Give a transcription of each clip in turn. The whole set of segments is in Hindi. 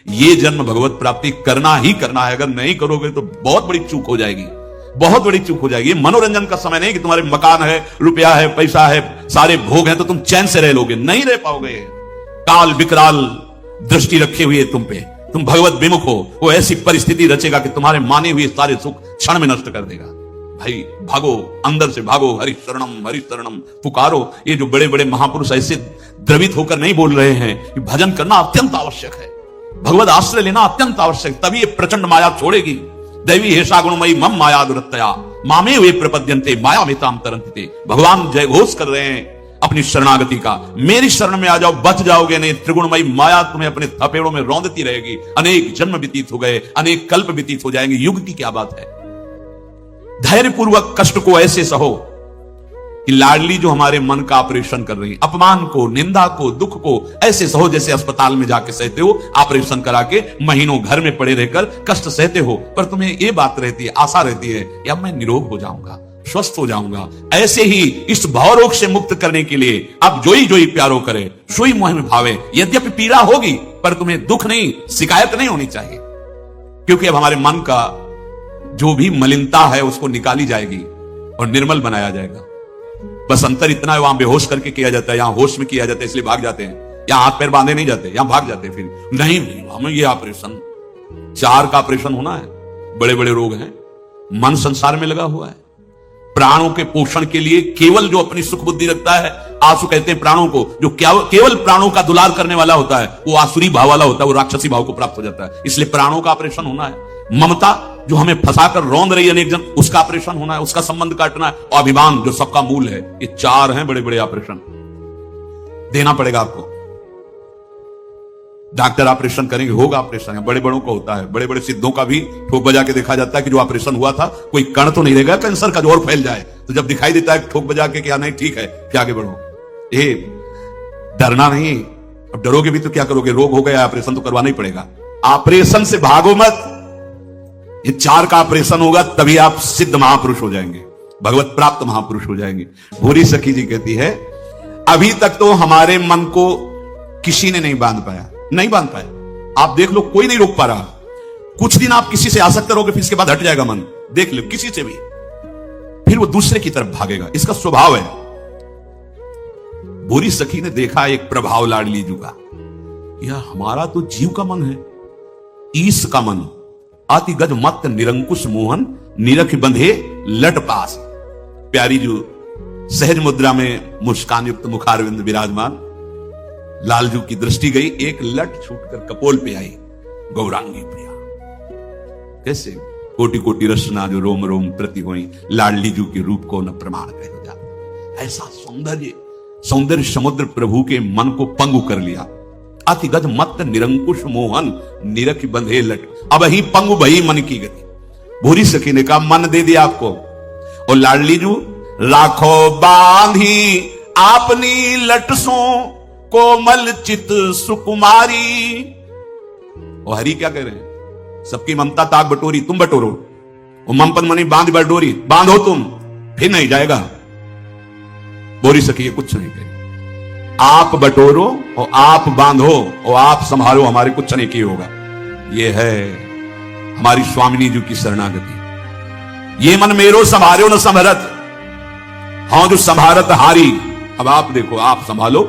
ये जन्म भगवत प्राप्ति करना ही करना है। अगर नहीं करोगे तो बहुत बड़ी चूक हो जाएगी, बहुत बड़ी चूक हो जाएगी। मनोरंजन का समय नहीं कि तुम्हारे मकान है, रुपया है, पैसा है, सारे भोग है तो तुम चैन से रह लोगे, नहीं रह पाओगे। काल विकराल दृष्टि रखे हुए तुम पे, तुम भगवत विमुख हो, वो ऐसी परिस्थिति रचेगा कि तुम्हारे माने हुए सारे सुख क्षण में नष्ट कर देगा। भाई भागो, अंदर से भागो, हरि शरणम पुकारो। ये जो बड़े बड़े महापुरुष ऐसे द्रवित होकर नहीं बोल रहे हैं कि भजन करना अत्यंत आवश्यक है, भगवत आश्रय लेना अत्यंत आवश्यक, तभी ये प्रचंड माया छोड़ेगी। दैवी हेषा गुणमयी मम माया दुरत्तया मामे वे प्रपद्यन्ते माया मिताम तरन्ते। भगवान जय घोष कर रहे हैं अपनी शरणागति का, मेरी शरण में आ जाओ, बच जाओगे नहीं। त्रिगुणमयी माया तुम्हें अपने थपेड़ों में रौंदती रहेगी। अनेक जन्म व्यतीत हो गए, अनेक कल्प व्यतीत हो जाएंगे, युग की क्या बात है। धैर्यपूर्वक कष्ट को ऐसे सहो कि लाडली जो हमारे मन का ऑपरेशन कर रही, अपमान को, निंदा को, दुख को ऐसे सहो जैसे अस्पताल में जाके सहते हो, ऑपरेशन करा के महीनों घर में पड़े रहकर कष्ट सहते हो, पर तुम्हें ये बात रहती है, आशा रहती है कि अब मैं निरोग हो जाऊंगा, स्वस्थ हो जाऊंगा। ऐसे ही इस भावरोग से मुक्त करने के लिए अब जोई जोई प्यारो करे, सोई मोह में भावे। यद्यपि पीड़ा होगी पर तुम्हें दुख नहीं, शिकायत नहीं होनी चाहिए, क्योंकि अब हमारे मन का जो भी मलिनता है उसको निकाली जाएगी और निर्मल बनाया जाएगा। बस अंतर इतना है, वहां बेहोश करके किया जाता है, यहां होश में किया जाता है, इसलिए भाग जाते हैं। यहां हाथ पैर बांधे नहीं जाते, यहां भाग जाते हैं। फिर नहीं हमें ये ऑपरेशन, 4 का ऑपरेशन होना है, बड़े बड़े रोग हैं, मन संसार में लगा हुआ है। प्राणों के पोषण के लिए केवल जो अपनी सुख बुद्धि रखता है, आंसू कहते हैं प्राणों को, जो केवल प्राणों का दुलार करने वाला होता है वो आसुरी भाव वाला होता है, वो राक्षसी भाव को प्राप्त हो जाता है। इसलिए प्राणों का ऑपरेशन होना है। ममता जो हमें फंसाकर रौंद रही है अनेक जन, उसका ऑपरेशन होना है, उसका संबंध काटना है। और अभिमान जो सबका मूल है। ये 4 हैं बड़े बड़े ऑपरेशन, देना पड़ेगा आपको। डॉक्टर ऑपरेशन करेंगे, होगा ऑपरेशन, बड़े बड़ों का होता है। बड़े बड़े सिद्धों का भी ठोक बजा के देखा जाता है कि जो ऑपरेशन हुआ था कोई कण तो नहीं रहेगा कैंसर का जो और फैल जाए, तो जब दिखाई देता है ठोक बजा के क्या नहीं ठीक है, क्या आगे बढ़ो। ये डरना नहीं, अब डरोगे भी तो क्या करोगे, रोग हो गया, ऑपरेशन तो करवाना ही पड़ेगा। ऑपरेशन से भागो मत, ये 4 का ऑपरेशन होगा तभी आप सिद्ध महापुरुष हो जाएंगे, भगवत प्राप्त महापुरुष हो जाएंगे। भूरी सखी जी कहती है अभी तक तो हमारे मन को किसी ने नहीं बांध पाया, नहीं बांध पाया। आप देख लो, कोई नहीं रोक पा रहा। कुछ दिन आप किसी से आसक्त रहोगे, फिर इसके बाद हट जाएगा मन, देख लो किसी से भी, फिर वो दूसरे की तरफ भागेगा, इसका स्वभाव है। भूरी सखी ने देखा एक प्रभाव लाडली जी का, यह हमारा तो जीव का मन है, ईश का मन, अति गज मत निरंकुश मोहन निरख बंधे लट पास। प्यारी जो सहज मुद्रा में मुस्कान युक्त मुखारविंद विराजमान, लालजू की दृष्टि गई, एक लट छूटकर कपोल पे आई, गौरांगी प्रिया। कैसे कोटि कोटि रचना जो रोम रोम प्रति हुई, लाडली जू के रूप को न प्रमाण कह जा। ऐसा सौंदर्य समुद्र प्रभु के मन को पंगु कर लिया। अति गज मत निरंकुश मोहन निरख बंधे लट, अब ही पंगु भई मन की गति। भूरी सखी ने कहा मन दे दिया आपको। और लाडली जू राखो बांधी आपनी लटसों कोमल चित सुकुमारी। और हरि क्या कह रहे हैं, सबकी ममता ताक बटोरी, तुम बटोरो। वो ममपन मनी बांध बटोरी, बांधो तुम, फिर नहीं जाएगा। भूरी सखी कुछ नहीं कहे, आप बटोरो और आप बांधो और आप संभालो, हमारे कुछ नहीं किए होगा। ये है हमारी स्वामिनी जी की शरणागति। ये मन मेरो संभालो न संभरत, हाँ जो संभारत हारी। अब आप देखो, आप संभालो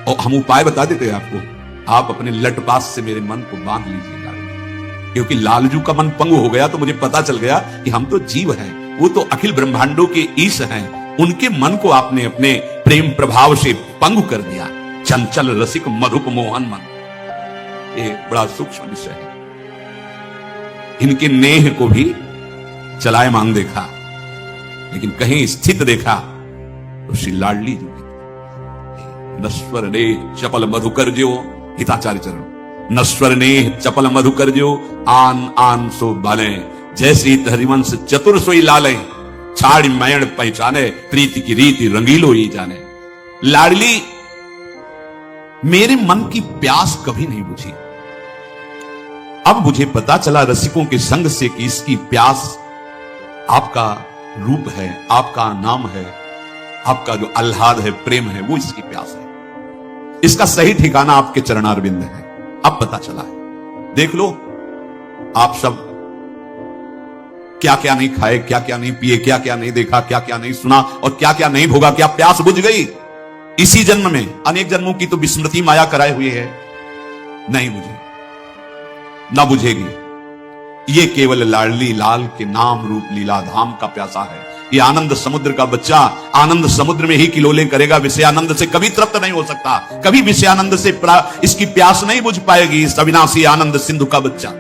और हम उपाय बता देते हैं आपको। आप अपने लटपास से मेरे मन को बांध लीजिए लाडली, क्योंकि लालजू का मन पंगु हो गया तो मुझे पता चल गया कि हम तो जीव हैं, वो तो अखिल ब्रह्मांडों के ईश हैं। उनके मन को आपने अपने प्रेम प्रभाव से पंगु कर दिया। चंचल रसिक मधुप मोहन मन, ये बड़ा सूक्ष्म विषय है। इनके नेह को भी चलायमान देखा, लेकिन कहीं स्थित देखा तो श्री लाडली जी नश्वर ने चपल मधुकर जो, हिताचार्य चरण, नश्वर ने चपल मधुकर जो आन आन सो बाले, जय श्री हरिवंश चतुर सोई लाले, छाड़ मैण पहचाने प्रीति की रीति रंगीलो ही जाने। लाडली मेरे मन की प्यास कभी नहीं बुझी। अब मुझे पता चला रसिकों के संग से कि इसकी प्यास आपका रूप है, आपका नाम है, आपका जो आह्लाद है, प्रेम है, वो इसकी प्यास है। इसका सही ठिकाना आपके चरणारविंद है। अब पता चला है। देख लो आप सब क्या क्या नहीं खाए, क्या क्या नहीं पिए, क्या क्या नहीं देखा, क्या क्या नहीं सुना और क्या क्या नहीं भोगा। क्या प्यास बुझ गई इसी जन्म में? अनेक जन्मों की तो विस्मृति माया कराए हुए है, नहीं बुझी, ना बुझेगी। ये केवल लाडली लाल के नाम रूप लीला धाम का प्यासा है। ये आनंद समुद्र का बच्चा आनंद समुद्र में ही किलोले करेगा, विषयानंद से कभी तृप्त नहीं हो सकता, कभी विषयानंद से इसकी प्यास नहीं बुझ पाएगी। इस अविनाशी आनंद सिंधु का बच्चा,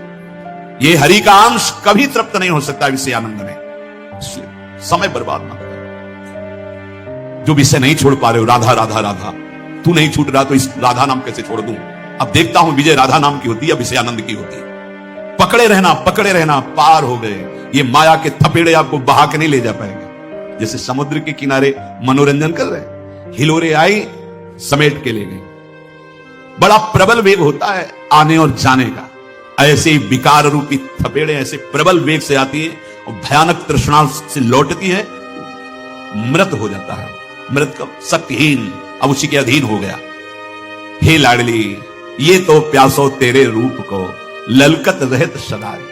ये हरि का अंश कभी तृप्त नहीं हो सकता विषय आनंद में। समय बर्बाद मत करो। जो विषय नहीं छोड़ पा रहे हो, राधा राधा राधा, तू नहीं छूट रहा तो इस राधा नाम कैसे छोड़ दूं? अब देखता हूं विजय राधा नाम की होती है या विषय आनंद की होती है। पकड़े रहना, पार हो गए। ये माया के थपेड़े आपको बहा के नहीं ले जा पाएंगे। जैसे समुद्र के किनारे मनोरंजन कर रहे, हिलोरे आई समेट के ले गए। बड़ा प्रबल वेग होता है आने और जाने का। ऐसे विकार रूपी थपेड़े ऐसे प्रबल वेग से आती है और भयानक तृष्णा से लौटती है, मृत हो जाता है। मृत कब? शक्तिहीन, अब उसी के अधीन हो गया। हे लाडली, ये तो प्यासो तेरे रूप को ललकत रहत सदाई।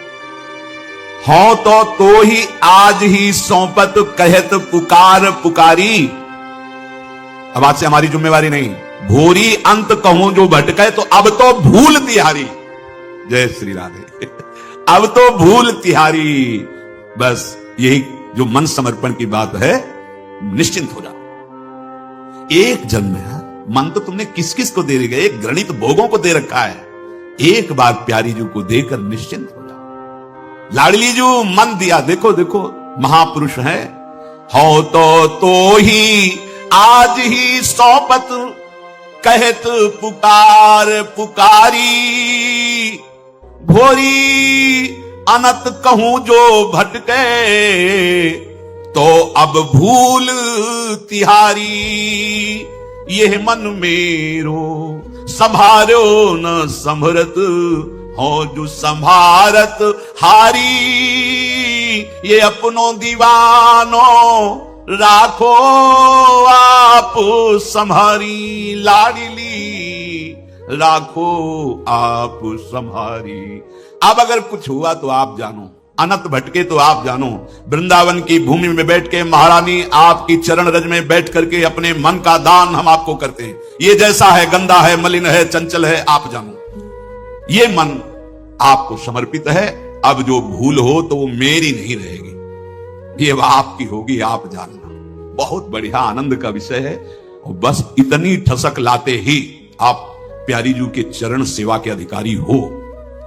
हो तो ही आज ही सौंपत कहत पुकार पुकारी। अब आज से हमारी जिम्मेवारी नहीं, भोरी अंत कहूं जो भटके तो अब तो भूल तिहारी। जय श्री राधे। अब तो भूल तिहारी। बस यही जो मन समर्पण की बात है, निश्चिंत हो जाओ। एक जन्म है, मन तो तुमने किस किस को दे रखा है? एक गणित भोगों को दे रखा है। एक बार प्यारी जू को देकर निश्चिंत हो जाओ। लाडली जू मन दिया, देखो देखो महापुरुष है। हो तो ही आज ही सौपत कहत पुकार पुकारी। भोरी अनत कहूं जो भटके तो अब भूल तिहारी। यह मन मेरो संभारो न संभरत हो जो संभारत हारी। ये अपनों दीवानो राखो आप संभारी। लाडली राखो आप संभारी। अब अगर कुछ हुआ तो आप जानो, अनंत भटके तो आप जानो। वृंदावन की भूमि में बैठ के महारानी आपकी चरण रज में बैठ करके अपने मन का दान हम आपको करते हैं। ये जैसा है, गंदा है, मलिन है, चंचल है, आप जानो। ये मन आपको समर्पित है। अब जो भूल हो तो वो मेरी नहीं रहेगी, ये आपकी होगी, आप जानना। बहुत बढ़िया आनंद का विषय है। और बस इतनी ठसक लाते ही आप प्यारी जू के चरण सेवा के अधिकारी हो,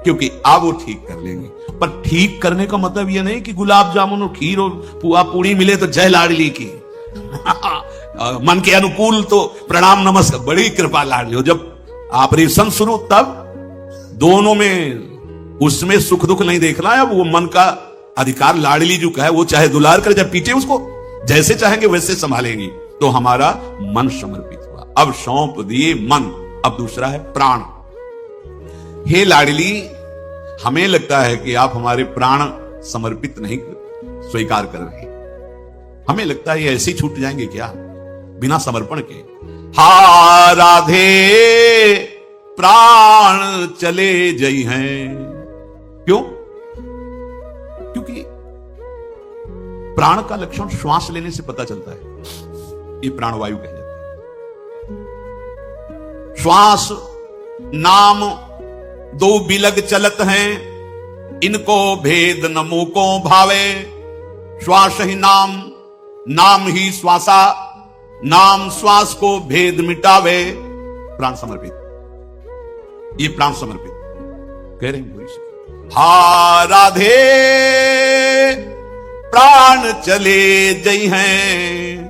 क्योंकि आप वो ठीक कर लेंगे। पर ठीक करने का मतलब ये नहीं कि गुलाब जामुन और खीर और पुआ पूड़ी मिले तो जय लाडली की। मन के अनुकूल तो प्रणाम नमस्कार, बड़ी कृपा लाडली हो। जब ऑपरेशन शुरू तब दोनों में उसमें सुख दुख नहीं देखना है। अब वो मन का अधिकार लाडली जू का है, वो चाहे दुलार करे चाहे पीटे, उसको जैसे चाहेंगे वैसे संभालेंगी। तो हमारा मन समर्पित हुआ। अब सौंप दिए मन। अब दूसरा है प्राण। हे लाडली, हमें लगता है कि आप हमारे प्राण समर्पित नहीं स्वीकार कर रहे। हमें लगता है ये ऐसे ही छूट जाएंगे क्या बिना समर्पण के? हा राधे प्राण चले जई हैं। क्यों? क्योंकि प्राण का लक्षण श्वास लेने से पता चलता है। ये प्राणवायु कह जाती है। श्वास नाम दो बिलग चलत हैं, इनको भेद न मोको भावे। श्वास ही नाम, नाम ही श्वासा, नाम श्वास को भेद मिटावे। प्राण समर्पित, ये प्राण समर्पित कह रहे हैं। हा राधे प्राण चले जई हैं,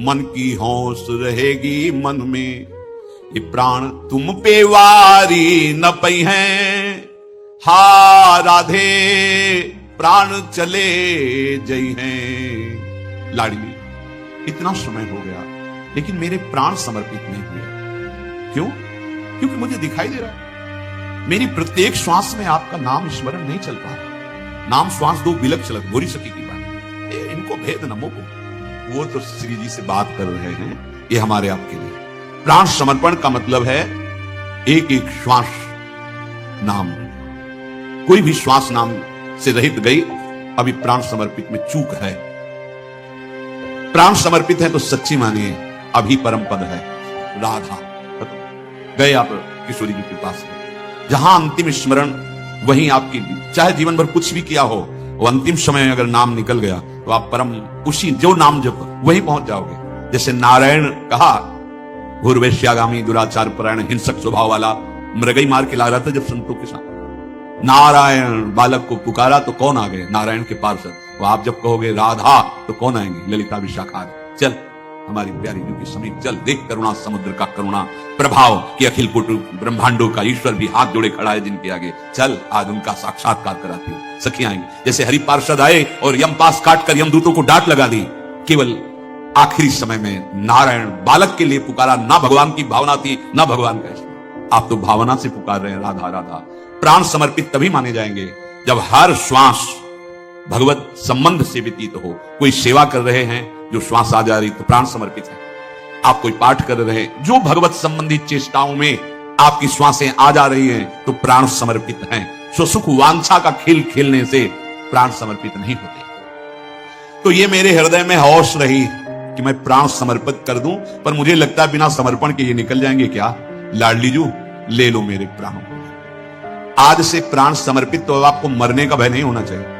मन की होश रहेगी मन में। ये प्राण तुम पे वारी न पई हैं। हा राधे प्राण चले जई हैं। लाडली, इतना समय हो गया लेकिन मेरे प्राण समर्पित नहीं हुए। क्यों? क्योंकि मुझे दिखाई दे रहा है मेरी प्रत्येक श्वास में आपका नाम स्मरण नहीं चल पा रहा। नाम श्वास दो बिलक चलत, बोरी सकी की बात। इनको भेद न मोको। वो तो श्री जी से बात कर रहे हैं, ये हमारे आपके लिए। प्राण समर्पण का मतलब है एक एक श्वास नाम, कोई भी श्वास नाम से रहित गई, अभी प्राण समर्पित में चूक है। प्राण समर्पित है तो सच्ची मानिए अभी परम पद है राधा। गए आप किशोरी जी के पास, जहां अंतिम स्मरण वहीं आपकी, चाहे जीवन भर कुछ भी किया हो, वो अंतिम समय में अगर नाम निकल गया तो आप परम उसी जो नाम जप वहीं पहुंच जाओगे। जैसे नारायण कहा, घोरवैश्यागामी दुराचार परायण हिंसक स्वभाव वाला मृगई मार के ला रहा था जब संतों के साथ, नारायण बालक को पुकारा तो कौन आ गए? नारायण के पार्षद। तो आप जब कहोगे राधा तो कौन आएंगे? ललिता विशाखा। चल हमारी प्यारी जी के समीप चल, देख करुणा समुद्र का करुणा प्रभाव कि अखिल कुटु ब्रह्मांडों का ईश्वर भी हाथ जोड़े खड़ा है जिनके आगे। चल आज उनका साक्षात्कार कराती हूँ। सखियां आएंगी, जैसे हरि पार्षद आए और यम पास काट कर यमदूतों को डांट लगा दी। केवल आखिरी समय में नारायण बालक के लिए पुकारा, ना भगवान की भावना थी ना भगवान का इष्ट। आप तो भावना से पुकार रहे हैं राधा राधा। प्राण समर्पित तभी माने जाएंगे जब हर श्वास भगवत संबंध से व्यतीत हो। कोई सेवा कर रहे हैं, जो श्वास आ जा रही तो प्राण समर्पित है। आप कोई पाठ कर रहे हैं, जो भगवत संबंधी चेष्टाओं में आपकी श्वासें आ जा रही हैं तो प्राण समर्पित हैं। सुख वांछा का खेल खेलने से प्राण समर्पित नहीं होते। तो ये मेरे हृदय में होश रही कि मैं प्राण समर्पित कर दूं, पर मुझे लगता है बिना समर्पण के ये निकल जाएंगे क्या? लाडली जू ले लो मेरे प्राणों को। आज से प्राण समर्पित, तो आपको मरने का भय नहीं होना चाहिए।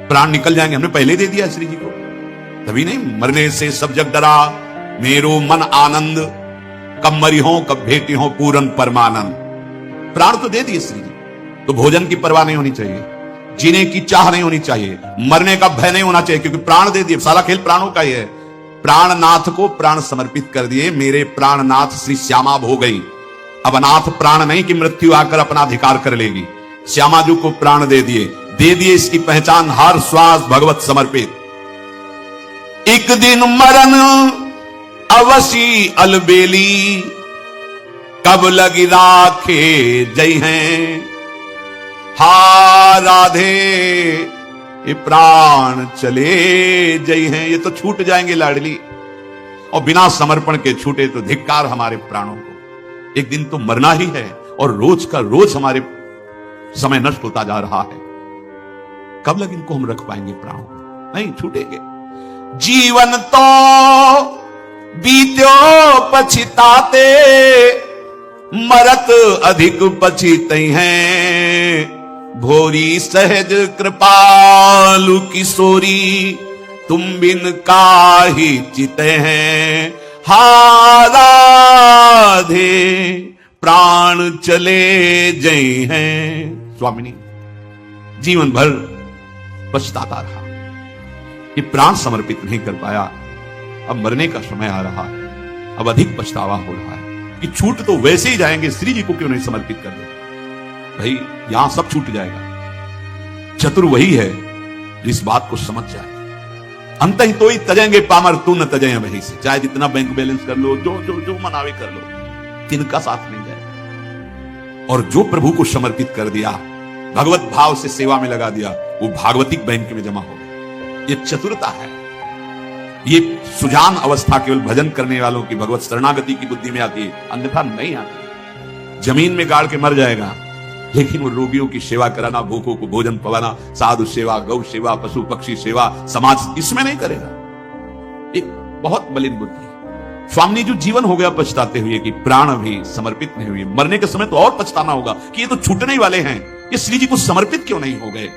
प्राण निकल जाएंगे, हमने पहले दे दिया श्री जी को, तभी नहीं। मरने से सब जग डरा, मेरो मन आनंद, कब मरी हो कब भेटी हो पूरन परमानंद। प्राण तो दे दिए श्री जी, तो भोजन की परवाह नहीं होनी चाहिए, जीने की चाह नहीं होनी चाहिए, मरने का भय नहीं होना चाहिए, क्योंकि प्राण दे दिए। सारा खेल प्राणों का ही है। प्राणनाथ को प्राण समर्पित कर दिए। मेरे प्राणनाथ श्री श्यामा हो गई। अब अनाथ प्राण नहीं कि मृत्यु आकर अपना अधिकार कर लेगी। श्यामा जी को प्राण दे दिए इसकी पहचान हर श्वास भगवत समर्पित। एक दिन मरण अवसी अलबेली, कब लगी राखे जय हैं, हा राधे ये प्राण चले जय हैं। ये तो छूट जाएंगे लाडली, और बिना समर्पण के छूटे तो धिक्कार हमारे प्राणों को। एक दिन तो मरना ही है, और रोज का रोज हमारे समय नष्ट होता जा रहा है। कब लग इनको हम रख पाएंगे प्राणों को? नहीं छूटेंगे। जीवन तो बीत्यो पछताते, मरत अधिक पछिते हैं, भोरी सहज कृपालु किशोरी, तुम बिन काहि चिते हैं, हा राधे प्राण चले जय हैं। स्वामिनी जीवन भर पछताता रहा, ये प्राण समर्पित नहीं कर पाया। अब मरने का समय आ रहा है, अब अधिक पछतावा हो रहा है कि छूट तो वैसे ही जाएंगे, श्री जी को क्यों नहीं समर्पित कर दे? भाई यहां सब छूट जाएगा। चतुर वही है जो इस बात को समझ जाए। अंत ही तो ही तजेंगे पामर, तू न तजे वही से। चाहे जितना बैंक बैलेंस कर लो, जो जो जो मनावे कर लो, तिनका साथ नहीं जाएगा। और जो प्रभु को समर्पित कर दिया, भगवत भाव से सेवा में लगा दिया, वो भागवतिक बैंक में जमा हो गया। ये चतुरता है। ये सुजान अवस्था केवल भजन करने वालों की, भगवत शरणागति की बुद्धि में आती है, अन्यथा नहीं आती। जमीन में गाड़ के मर जाएगा, लेकिन वो रोगियों की सेवा कराना, भूखों को भोजन पवाना, साधु सेवा, गौ सेवा, पशु पक्षी सेवा, समाज, इसमें नहीं करेगा। एक बहुत मलिन बुद्धि है। स्वामी जी जीवन हो गया पछताते हुए कि प्राण भी समर्पित नहीं हुए। मरने के समय तो और पछताना होगा कि ये तो छूटने ही वाले हैं, ये श्री जी को समर्पित क्यों नहीं हो गए।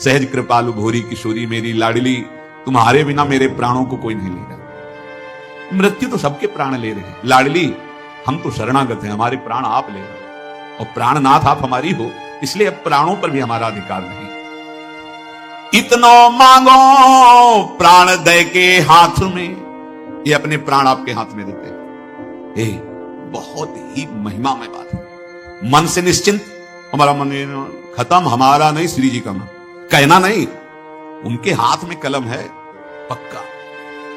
सहज कृपालु भोरी किशोरी मेरी लाडली, तुम्हारे बिना मेरे प्राणों को कोई नहीं लेगा। मृत्यु तो सबके प्राण ले रहे हैं। लाडली हम तो शरणागत हैं, हमारे प्राण आप ले रहे हैं, और प्राणनाथ आप हमारी हो, इसलिए अब प्राणों पर भी हमारा अधिकार नहीं। इतनो मांगो प्राण दे के हाथ में, ये अपने प्राण आपके हाथ में देते हैं। बहुत ही महिमा में बात है। मन से निश्चिंत, हमारा मन खत्म, हमारा नहीं श्री जी का मन, कहना नहीं। उनके हाथ में कलम है पक्का,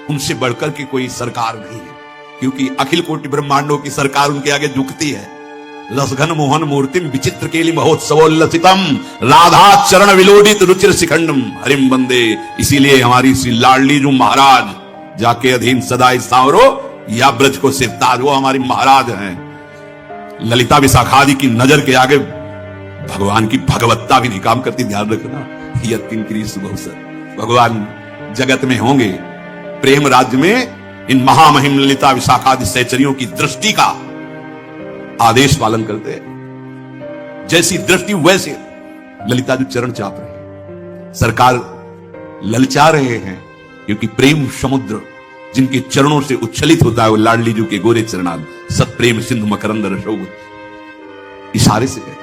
उनसे बढ़कर के कोई सरकार नहीं है, क्योंकि अखिल कोटि ब्रह्मांडों की सरकार उनके आगे झुकती है। रसघन मोहन मूर्तिम विचित्र केली महोत्सवोल्लसितम, राधा चरण विलोडित रुचिर शिखंडम हरिम बंदे। इसीलिए हमारी श्री लाडली जो महाराज जाके अधीन सदाई सांवरो, या ब्रज को सिरताज, वो हमारी महाराज हैं। ललिता विशाखादि की नजर के आगे भगवान की भगवत्ता भी नहीं काम करती, ध्यान रखना। यह किंकरी सुबह भगवान जगत में होंगे, प्रेम राज्य में इन महामहिम ललिता विशाखादि सहचरियों की दृष्टि का आदेश पालन करते हैं। जैसी दृष्टि वैसे ललिता जी चरण चाप रहे हैं, सरकार ललचा रहे हैं, क्योंकि प्रेम समुद्र जिनके चरणों से उच्छलित होता है वो लाडली जी के गोरे चरणाल सत प्रेम सिंधु मकरंद रसोग। इशारे से कहते हैं,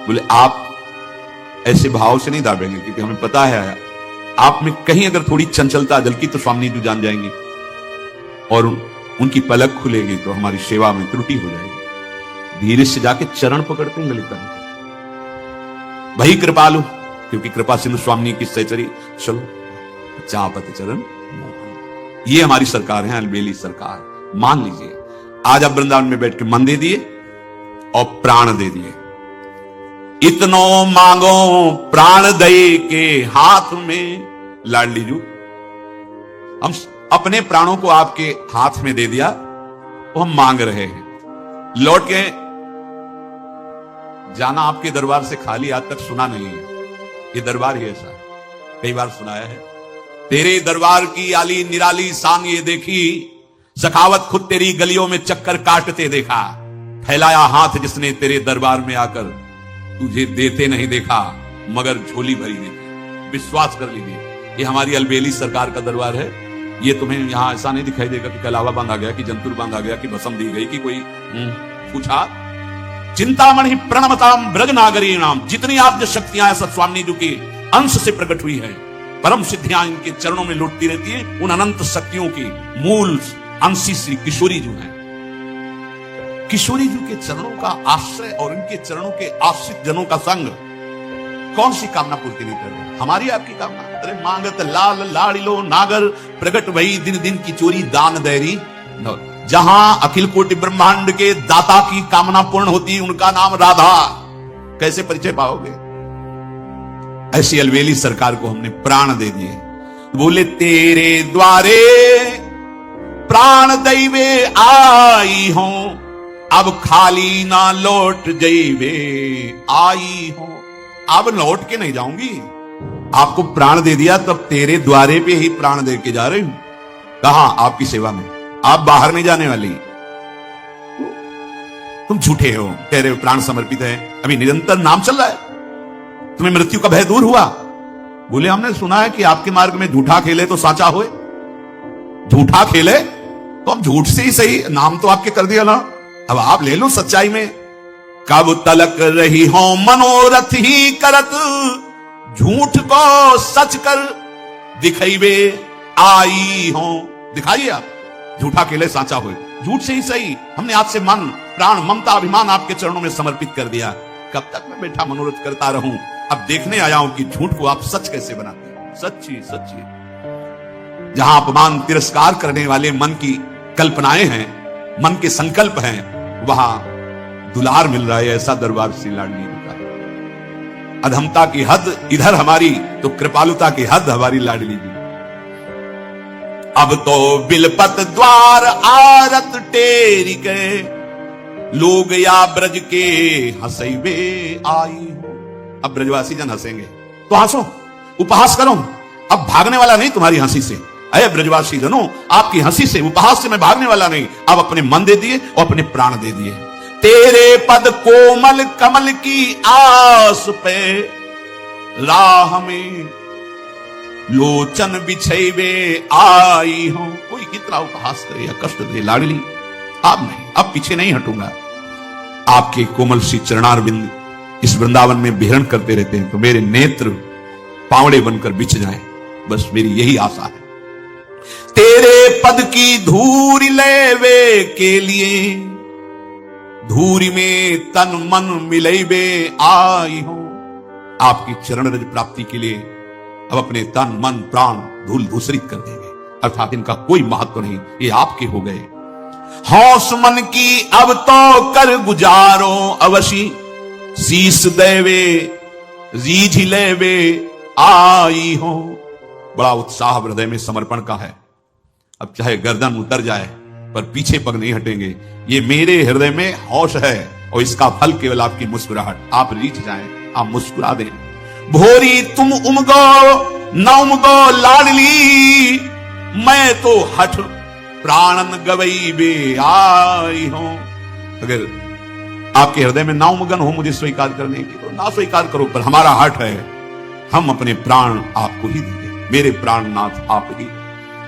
बोले आप ऐसे भाव से नहीं दाबेंगे, क्योंकि हमें पता है आप में कहीं अगर थोड़ी चंचलता झलकी तो स्वामी जी जान जाएंगी और उनकी पलक खुलेगी तो हमारी सेवा में त्रुटि हो जाएगी। धीरे से जाके चरण पकड़ते हैं ललिता जी, भाई कृपालु, क्योंकि कृपा सिंधु स्वामी की सहचरी, चलो चापत चरण मोहन। ये हमारी सरकार है, अलबेली सरकार, मान लीजिए। आज आप वृंदावन में बैठ के मन दे दिए और प्राण दे दिए। इतनो मांगो प्राण दे के हाथ में, लाडली जू हम अपने प्राणों को आपके हाथ में दे दिया, वो हम मांग रहे हैं। लौट के जाना आपके दरबार से खाली आज तक सुना नहीं है। ये दरबार ही ऐसा है, कई बार सुनाया है। तेरे दरबार की आली निराली शान ये देखी, सखावत खुद तेरी गलियों में चक्कर काटते देखा। फैलाया हाथ जिसने तेरे दरबार में आकर, तुझे देते नहीं देखा मगर झोली भरी देखी। विश्वास कर लीजिए, ये हमारी अलबेली सरकार का दरबार है। ये तुम्हें यहां ऐसा नहीं दिखाई देगा कि कलावा बांधा गया, कि जंतुर बांधा गया, कि भस्म दी गई, कि कोई पूछा। चिंतामणि प्रणमताम ब्रज नागरी नाम, जितनी आप जो शक्तियां सब स्वामी जी के अंश से प्रकट हुई है, परम सिद्धियां इनके चरणों में लुटती रहती है। उन अनंत शक्तियों की मूल अंशी श्री किशोरी जी है। किशोरी जी के चरणों का आश्रय और इनके चरणों के आश्रित जनों का संग कौन सी कामना पूर्ति नहीं कर रहे? हमारी आपकी कामना। अरे मांगत लाल लाड़िलो नागर, प्रगट वही दिन दिन की चोरी दान दैरी। जहां अखिल कोटि ब्रह्मांड के दाता की कामना पूर्ण होती, उनका नाम राधा। कैसे परिचय पाओगे? ऐसी अलबेली सरकार को हमने प्राण दे दिए। बोले तेरे द्वारे प्राण दैवे आई हो, अब खाली ना लौट जइबे आई हो। अब लौट के नहीं जाऊंगी, आपको प्राण दे दिया तब तेरे द्वारे पे ही प्राण दे के जा रही हूं। कहां? आपकी सेवा में। आप बाहर नहीं जाने वाली। तुम झूठे हो, कह रहे हो प्राण समर्पित है, अभी निरंतर नाम चल रहा है। तुम्हें मृत्यु का भय दूर हुआ? बोले हमने सुना है कि आपके मार्ग में झूठा खेले तो साचा होए। झूठा खेले तो हम झूठ से ही सही, नाम तो आपके कर दिया ना, अब आप ले लो सच्चाई में। कब तलक रही हो मनोरथ ही करत, झूठ को सच कर दिखाइबे आई हो। दिखाइए आप, झूठा खेले साचा हुए, झूठ से ही सही। हमने आपसे मन प्राण ममता अभिमान आपके चरणों में समर्पित कर दिया। कब तक मैं बैठा मनोरथ करता रहूं? अब देखने आया हूं कि झूठ को आप सच कैसे बनाते हैं। सच्ची सच्ची। जहां अपमान तिरस्कार करने वाले मन की कल्पनाएं हैं, मन के संकल्प हैं, वहां दुलार मिल रहा है। ऐसा दरबार श्री लाडली जी का। अधमता की हद इधर हमारी, तो कृपालुता की हद हमारी लाडली जी। अब तो बिलपत द्वार आरत टेरी गए, लोग या ब्रज के हंसैबे आई। अब ब्रजवासी जन हंसेंगे तो हंसो, उपहास करो। अब भागने वाला नहीं तुम्हारी हंसी से। अरे ब्रजवासी जनों, आपकी हंसी से, उपहास से मैं भागने वाला नहीं। आप अपने मन दे दिए और अपने प्राण दे दिए। तेरे पद कोमल कमल की आस पे, राह में लोचन बिछैबे आई हो। कोई कितना उपहास करे या कष्ट दे लाडली, अब नहीं, अब पीछे नहीं हटूंगा। आपके कोमल सी चरणारविंद इस वृंदावन में विहरण करते रहते हैं तो मेरे नेत्र पावड़े बनकर बिछ जाएं, बस मेरी यही आशा है। तेरे पद की धूरी लेवे के लिए, धूरी में तन मन मिलैबे आई हो। आपकी चरण रज प्राप्ति के लिए अब अपने तन मन प्राण धूल धूसरित कर देंगे, अर्थात इनका कोई महत्व नहीं, ये आपके हो गए। हौस मन की अब तो कर गुजारो अवशी, शीस देवे रीझ लेवे आई हो। बड़ा उत्साह हृदय में समर्पण का है। अब चाहे गर्दन उतर जाए पर पीछे पग नहीं हटेंगे। ये मेरे हृदय में हौस है, और इसका फल केवल आपकी मुस्कुराहट। आप रीझ जाएं, आप मुस्कुरा दें। भोरी तुम उमगो न उमगो लाडली, मैं तो हठ प्राणन गवई बे आई हूं। अगर आपके हृदय में ना उमगन हो मुझे स्वीकार करने की तो ना स्वीकार करो, पर हमारा हठ है, हम अपने प्राण आपको ही देंगे। मेरे प्राणनाथ आप ही,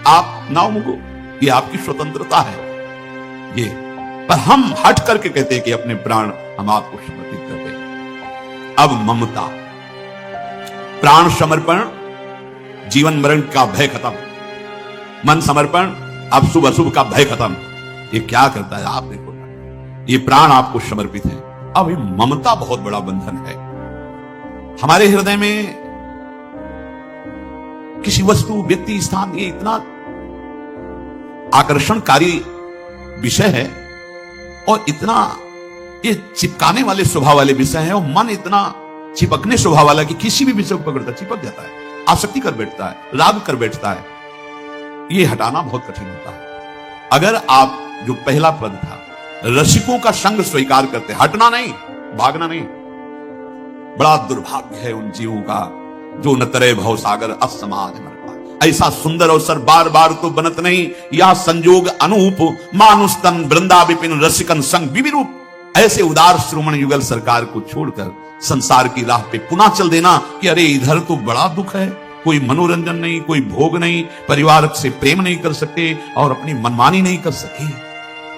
आप ना उमगो, ये आपकी स्वतंत्रता है ये, पर हम हट करके कहते हैं कि अपने प्राण हम आपको समर्पित करते हैं। अब ममता, प्राण समर्पण, जीवन मरण का भय खत्म, मन समर्पण, अब शुभ अशुभ का भय खत्म। ये क्या करता है आप देखो, ये प्राण आपको समर्पित है। अब ये ममता बहुत बड़ा बंधन है हमारे हृदय में। किसी वस्तु, व्यक्ति, स्थान, ये इतना आकर्षणकारी विषय है और इतना ये चिपकाने वाले स्वभाव वाले विषय है, और मन इतना चिपकने स्वभाव वाला कि किसी भी विषय को पकड़ता चिपक जाता है, आसक्ति कर बैठता है, राग कर बैठता है। ये हटाना बहुत कठिन होता है। अगर आप जो पहला पद था, रसिकों का संग स्वीकार करते, हटना नहीं, भागना नहीं। बड़ा दुर्भाग्य है उन जीवों का जो न तरे भव सागर असमाज मर पाए। ऐसा सुंदर अवसर बार बार तो बनत नहीं, या संजोग अनूप, मानुष तन वृंदा विपिन रसिकन संग विविरूप। ऐसे उदार श्रोमण युगल सरकार को छोड़कर संसार की राह पे पुनः चल देना कि अरे इधर तो बड़ा दुख है, कोई मनोरंजन नहीं, कोई भोग नहीं, परिवार से प्रेम नहीं कर सकते और अपनी मनमानी नहीं कर सके।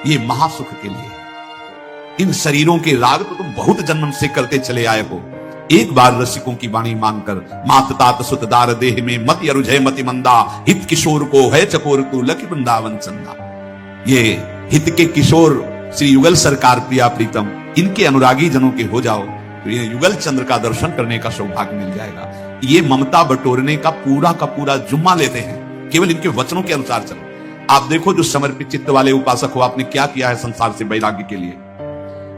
ये महासुख के लिए इन शरीरों के राग तो तुम बहुत जन्म से करते चले आए हो। एक बार रसिकों की वाणी मानकर, मात तात सुत दार देह में मति अरुझय मति मंदा, हित किशोर को है चकोर तू लकी वृंदावन चंदा। ये हित के किशोर श्री युगल सरकार प्रिया प्रीतम, इनके अनुरागी जनों के हो जाओ तो ये युगल चंद्र का दर्शन करने का सौभाग्य मिल जाएगा। ये ममता बटोरने का पूरा जुम्मा लेते हैं, केवल इनके वचनों के अनुसार चलो। आप देखो जो समर्पित चित्त वाले उपासक हो, आपने क्या किया है संसार से वैराग्य के लिए।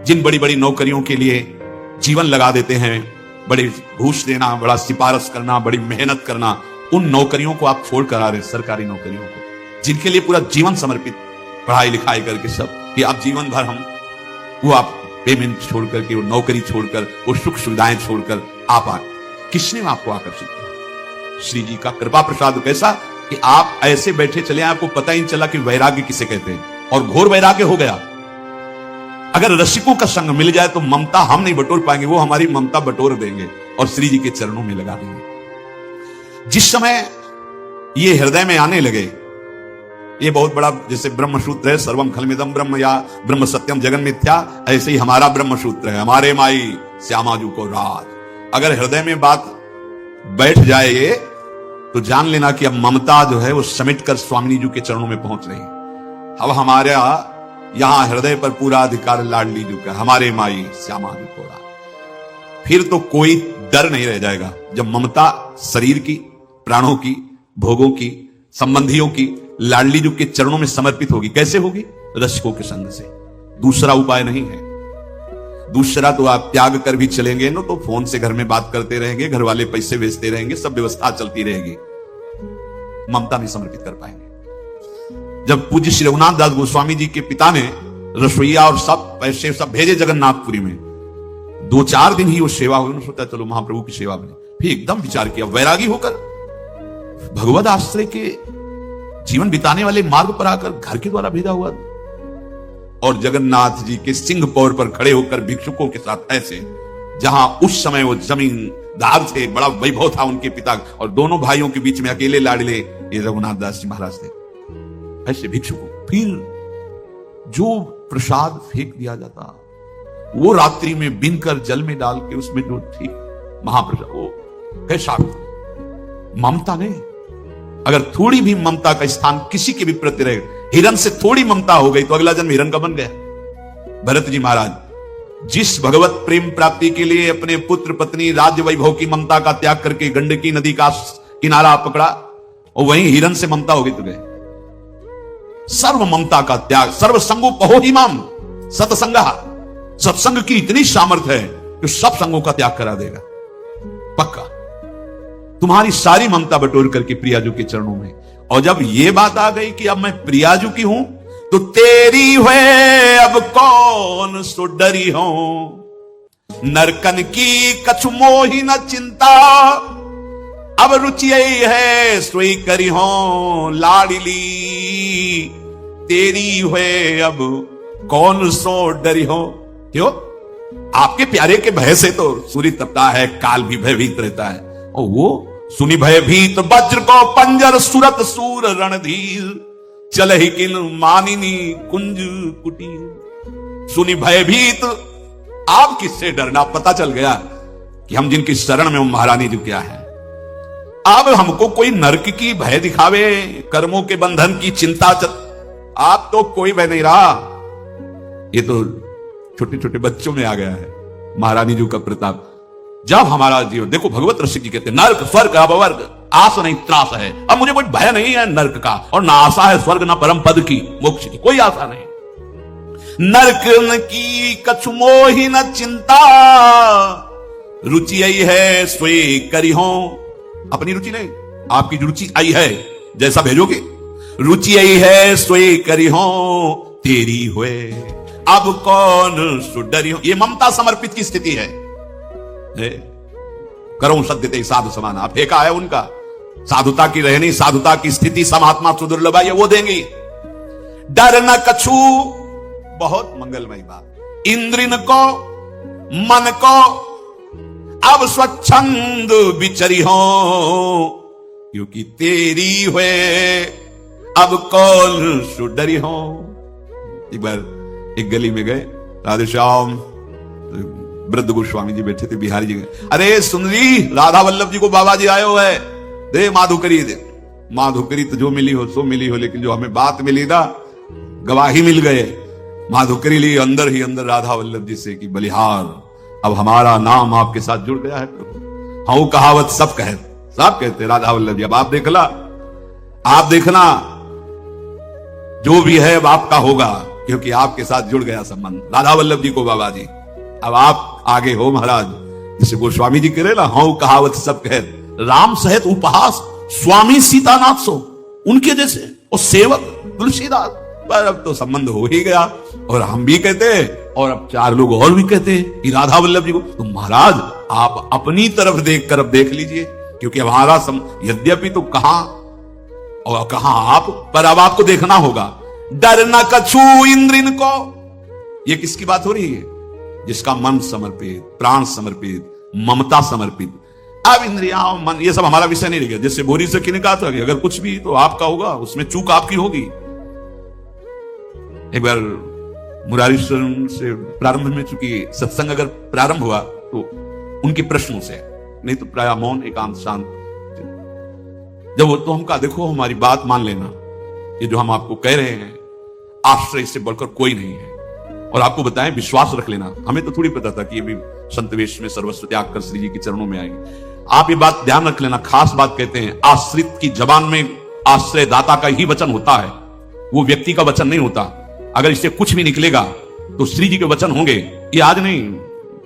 जिन बड़ी बड़ी नौकरियों के लिए जीवन लगा देते हैं, बड़ी घूस देना, बड़ा सिफारिश करना, बड़ी मेहनत करना, उन नौकरियों को आप छोड़ कर आ रहे, सरकारी नौकरियों को, जिनके लिए पूरा जीवन समर्पित, पढ़ाई लिखाई करके सब, कि आप जीवन भर हम वो आप पेमेंट छोड़ करके, वो नौकरी छोड़कर, वो सुख सुविधाएं छोड़कर आप आ, किसने आपको आकर्षित किया? श्री जी का कृपा प्रसाद कैसा कि आप ऐसे बैठे चले, आपको पता ही नहीं चला कि वैराग्य किसे कहते हैं, और घोर वैराग्य हो गया। अगर रसिकों का संग मिल जाए तो ममता हम नहीं बटोर पाएंगे, वो हमारी ममता बटोर देंगे और श्री जी के चरणों में लगा देंगे। जिस समय ये हृदय में आने लगे, ये बहुत बड़ा, जैसे ब्रह्म सूत्र है, सर्वम खलमिदम ब्रह्म या ब्रह्म सत्यम जगन मिथ्या, ऐसे ही हमारा ब्रह्म सूत्र है, हमारे माई श्यामाजू को राज। अगर हृदय में बात बैठ जाए ये, तो जान लेना कि अब ममता जो है वो समेट कर स्वामिनी जी के चरणों में पहुंच रही है। अब हमारा यहां हृदय पर पूरा अधिकार लाडली जी का, हमारे माई श्यामा जी को राज। फिर तो कोई डर नहीं रह जाएगा जब ममता शरीर की, प्राणों की, भोगों की, संबंधियों की लाडली जी के चरणों में समर्पित होगी। कैसे होगी? रसिकों के संग से। दूसरा उपाय नहीं है। दूसरा तो आप त्याग कर भी चलेंगे ना तो फोन से घर में बात करते रहेंगे, घर वाले पैसे भेजते रहेंगे, सब व्यवस्था चलती रहेगी, ममता नहीं समर्पित कर पाएंगे। जब पूज्य श्री रघुनाथ दास गोस्वामी जी के पिता ने रसोईया और सब पैसे सब भेजे जगन्नाथपुरी में, 2-4 दिन ही वो सेवा हुई, उन्होंने सोचा चलो महाप्रभु की सेवा में, फिर एकदम विचार किया, वैरागी होकर भगवत आश्रय के जीवन बिताने वाले मार्ग पर आकर घर के द्वारा भेजा हुआ, और जगन्नाथ जी के सिंह पौर पर खड़े होकर भिक्षुकों के साथ ऐसे, जहां उस समय वो जमींदार थे, बड़ा वैभव था उनके पिता, और दोनों भाइयों के बीच में अकेले लाडले ये रघुनाथ दास जी महाराज थे, ऐसे भिक्षुकों। फिर जो प्रसाद फेंक दिया जाता, वो रात्रि में बिनकर जल में डाल के उसमें जो थी महाप्रसाद, वो कैसा ममता नहीं। अगर थोड़ी भी ममता का स्थान किसी के भी प्रति रहे, हिरण से थोड़ी ममता हो गई तो अगला जन्म हिरण का बन गया। भरत जी महाराज जिस भगवत प्रेम प्राप्ति के लिए अपने पुत्र पत्नी राज्य वैभव की ममता का त्याग करके गंडकी नदी का किनारा पकड़ा, और वहीं हिरण से ममता हो गई तो गए। सर्व ममता का त्याग, सर्व संगो पहो ही माम सतसंगा, सत्संग की इतनी सामर्थ्य है कि सब संगों का त्याग करा देगा पक्का। तुम्हारी सारी ममता बटोर करके प्रियाजू के चरणों में। और जब यह बात आ गई कि अब मैं प्रियाजू की हूं, तो तेरी हुए अब कौन सो डरी हो। नरकन की कछु मोही न चिंता, अब रुचि यही है सोई करी हो लाडली। तेरी हुए अब कौन सो डरी हो। क्यों? आपके प्यारे के भय से तो सूर्य तपता है, काल भी भयभीत रहता है। और वो सुनी भयभीत वज्र को पंजर, सुरत सूर रणधीर, चले ही किन मानिनी कुंज कुटीर। सुनी भयभीत, आप किससे डरना, पता चल गया कि हम जिनकी शरण में महारानी जी क्या है। अब हमको कोई नरक की भय दिखावे, कर्मों के बंधन की चिंता आप तो कोई भय नहीं रहा। ये तो छोटे छोटे बच्चों में आ गया है महारानी जी का प्रताप। जब हमारा जीवन देखो, भगवत ऋषि जी कहते हैं नर्क स्वर्ग अपवर्ग आस नहीं त्रास है। अब मुझे कोई भय नहीं है नर्क का, और ना आशा है स्वर्ग ना परम पद की मोक्ष की, कोई आशा नहीं। नरक की कछु मोही न चिंता, रुचि आई है सोई करी हो। अपनी रुचि नहीं, आपकी रुचि आई है जैसा भेजोगे। रुचि आई है सोई करी हो, तेरी हुए अब कौन सुडरी हो। ये ममता समर्पित की स्थिति है। करो सद्यते साधु समान, आप फेंका है उनका। साधुता की रहनी, साधुता की स्थिति समात्मा सुदुर्लभ है, वो देंगी। डर न कछु, बहुत मंगलमयी बात। इंद्रिन को मन को अब स्वच्छंद विचरी हो, क्योंकि तेरी हुए अब कौन सुडरी हो। एक बार एक गली में गए, राधे श्याम वृद्ध गोस्वामी जी बैठे थे, बिहारी जी गए। अरे सुंदरी, राधा वल्लभ जी को बाबा जी आए हुए, दे माधुकरी दे। माधुकरी तो जो मिली हो सो मिली हो, लेकिन जो हमें बात मिली ना, गवाही मिल गए। माधुकरी ली अंदर ही अंदर राधा वल्लभ जी से कि बलिहार, अब हमारा नाम आपके साथ जुड़ गया है प्रभु। हाँ, कहावत सब कहते राधा वल्लभ जी। अब आप देखना जो भी है अब आपका होगा, क्योंकि आपके साथ जुड़ गया संबंध। राधा वल्लभ जी को बाबा जी, अब आप आगे हो महाराज। जिसे गोस्वामी जी कह रहे ना, हाँ कहावत सब कह, राम सहित उपहास स्वामी सीतानाथ सो, उनके जैसे और सेवक तुलसीदास। पर अब तो संबंध हो ही गया, और हम भी कहते और अब चार लोग और भी कहते कि राधा वल्लभ जी को। तो महाराज आप अपनी तरफ देख कर अब देख लीजिए, क्योंकि हमारा यद्यपि तो कहां और कहां आप, पर अब आपको देखना होगा। डर न कछु इंद्रिन को, ये किसकी बात हो रही है? जिसका मन समर्पित, प्राण समर्पित, ममता समर्पित। अब इंद्रियां मन ये सब हमारा विषय नहीं रह गया। जिससे बोरी से किने कहा था कि अगर कुछ भी तो आपका होगा, उसमें चूक आपकी होगी। एक बार मुरारी से प्रारंभ में, चूंकि सत्संग अगर प्रारंभ हुआ तो उनके प्रश्नों से, नहीं तो प्राय मौन एकांत शांत। जब वो तो हम कहा, देखो हमारी बात मान लेना, ये जो हम आपको कह रहे हैं आश्रय से बढ़कर कोई नहीं है, और आपको बताएं विश्वास रख लेना। हमें तो थोड़ी पता था कि ये भी संतवेश में सर्वस्व त्याग कर श्री जी के चरणों में आएंगे। आप ये बात ध्यान रख लेना, खास बात कहते हैं, आश्रित की जबान में आश्रय दाता का ही वचन होता है, वो व्यक्ति का वचन नहीं होता। अगर इससे कुछ भी निकलेगा तो श्री जी के वचन होंगे। ये आज नहीं,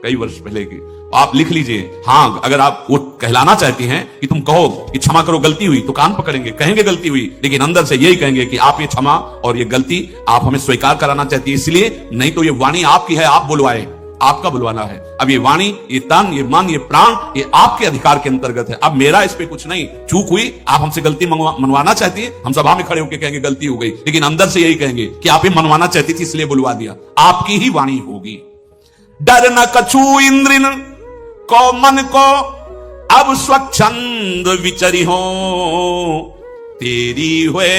कई वर्ष पहले की आप लिख लीजिए। हाँ, अगर आप वो कहलाना चाहती हैं कि तुम कहो कि क्षमा करो गलती हुई, तो कान पकड़ेंगे, कहेंगे गलती हुई, लेकिन अंदर से यही कहेंगे कि आप ये क्षमा और ये गलती आप हमें स्वीकार कराना चाहती है, इसलिए नहीं तो ये वाणी आपकी है, आप बुलवाए, आपका बुलवाना है। अब ये वाणी, ये तन, ये मन, ये प्राण, ये आपके अधिकार के अंतर्गत है। अब मेरा इस पे कुछ नहीं। चूक हुई, आप हमसे गलती मनवाना चाहती है, हम सभा में खड़े होकर कहेंगे गलती हो गई, लेकिन अंदर से यही कहेंगे कि आप ये मनवाना चाहती थी इसलिए बुलवा दिया। आपकी ही वाणी होगी। डर न कछु इंद्रिन को मन को अब स्वच्छंद विचरी हो, तेरी हुए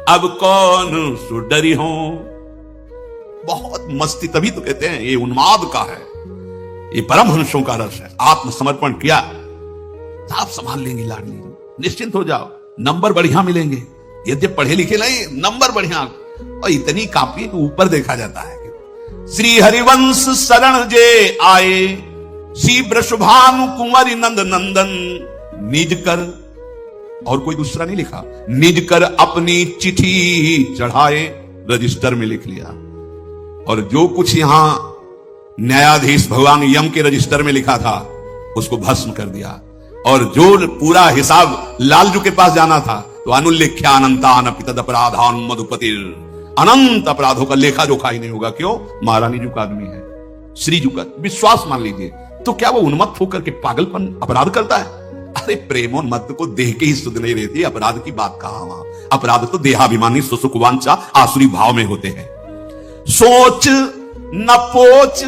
अब कौन सुडरी हो। बहुत मस्ती, तभी तो कहते हैं ये उन्माद का है, ये परमहंसों का रस है। आत्मसमर्पण किया, आप संभाल लेंगी लाडली, निश्चिंत हो जाओ, नंबर बढ़िया मिलेंगे। यद्यपि पढ़े लिखे नहीं, नंबर बढ़िया, और इतनी काफी तो ऊपर देखा जाता है। श्री हरिवंश शरण जे आए, श्री वृषभानु कुंवरी नंद नंदन, निज कर, और कोई दूसरा नहीं लिखा, निज कर अपनी चिट्ठी चढ़ाए, रजिस्टर में लिख लिया। और जो कुछ यहां न्यायाधीश भगवान यम के रजिस्टर में लिखा था उसको भस्म कर दिया, और जो पूरा हिसाब लालजू के पास जाना था तो अनुल्लेख्यानंतान पितद अपराधान मधुपतिर, अनंत अपराधों का लेखा जोखा ही नहीं होगा। क्यों? महारानी जी का आदमी है, श्री जी का विश्वास मान लीजिए। तो क्या वो उन्मत्त होकर के पागलपन अपराध करता है? अरे प्रेमोन्मत्त को देह के ही सुध नहीं रहती, अपराध की बात कहां वहां। अपराध तो देहाभिमानी सुसुख वांछा आसुरी भाव में होते हैं। सोच न पोच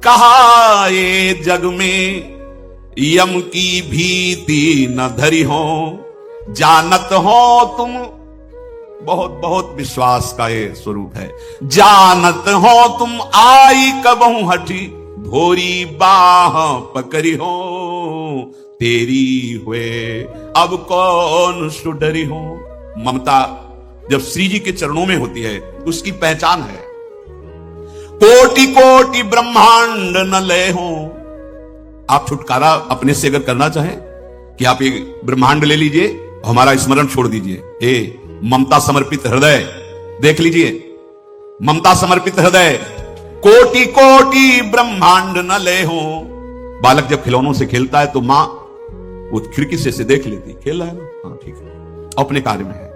कहा ये जग में, यम की भीति न धरी हो, जानत हो तुम। बहुत बहुत विश्वास का ये स्वरूप है। जानत हो तुम आई कबहू हटी, भोरी बाह पकड़ी हो, तेरी हुए अब कौन सुडरी हो। ममता जब श्री जी के चरणों में होती है तो उसकी पहचान है। कोटि कोटि ब्रह्मांड न लय हो। आप छुटकारा अपने से अगर करना चाहें कि आप एक ब्रह्मांड ले लीजिए, हमारा स्मरण छोड़ दीजिए। ए ममता समर्पित हृदय देख लीजिए, ममता समर्पित हृदय। कोटि कोटि ब्रह्मांड न लय हो। बालक जब खिलौनों से खेलता है तो मां वो खिड़की से देख लेती, खेल रहा है ना, हाँ ठीक है, अपने कार्य में है,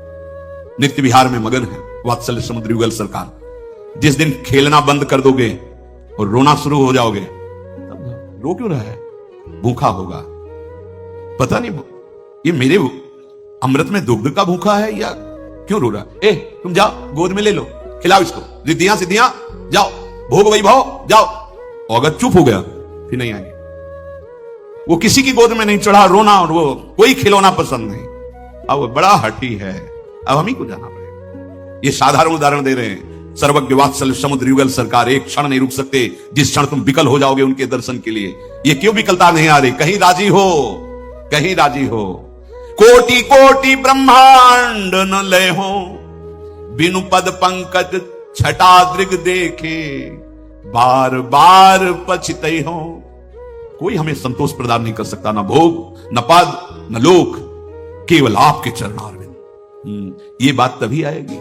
नित्य विहार में मगन है। वात्सल्य समुद्र युगल सरकार। जिस दिन खेलना बंद कर दोगे और रोना शुरू हो जाओगे, तब रो क्यों रहा है? भूखा होगा, पता नहीं ये मेरे अमृत में दुग्ध का भूखा है या क्यों रो रहा है? तुम जाओ गोद में ले लो, खिलाओ इसको, रिद्धियां सिद्धियां, जाओ भोग वैभव जाओ। और अगर चुप हो गया फिर नहीं आएंगे। वो किसी की गोद में नहीं चढ़ा रोना, और वो कोई खिलौना पसंद नहीं। अब वो बड़ा हठी है, अब हम ही को जाना पड़ेगा। ये साधारण उदाहरण दे रहे हैं। सर्वज्ञ वात्सल्य समुद्र युगल सरकार एक क्षण नहीं रुक सकते। जिस क्षण तुम विकल हो जाओगे उनके दर्शन के लिए, ये क्यों विकलता नहीं आ रही? कहीं राजी हो, कहीं राजी हो। कोटि कोटि ब्रह्मांड न लय हो, बिनु पद पंकज छटा दृग देखे, बार बार पछते हो। कोई हमें संतोष प्रदान नहीं कर सकता, ना भोग न पद न लोक, केवल आपके चरणारविंद। ये बात तभी आएगी।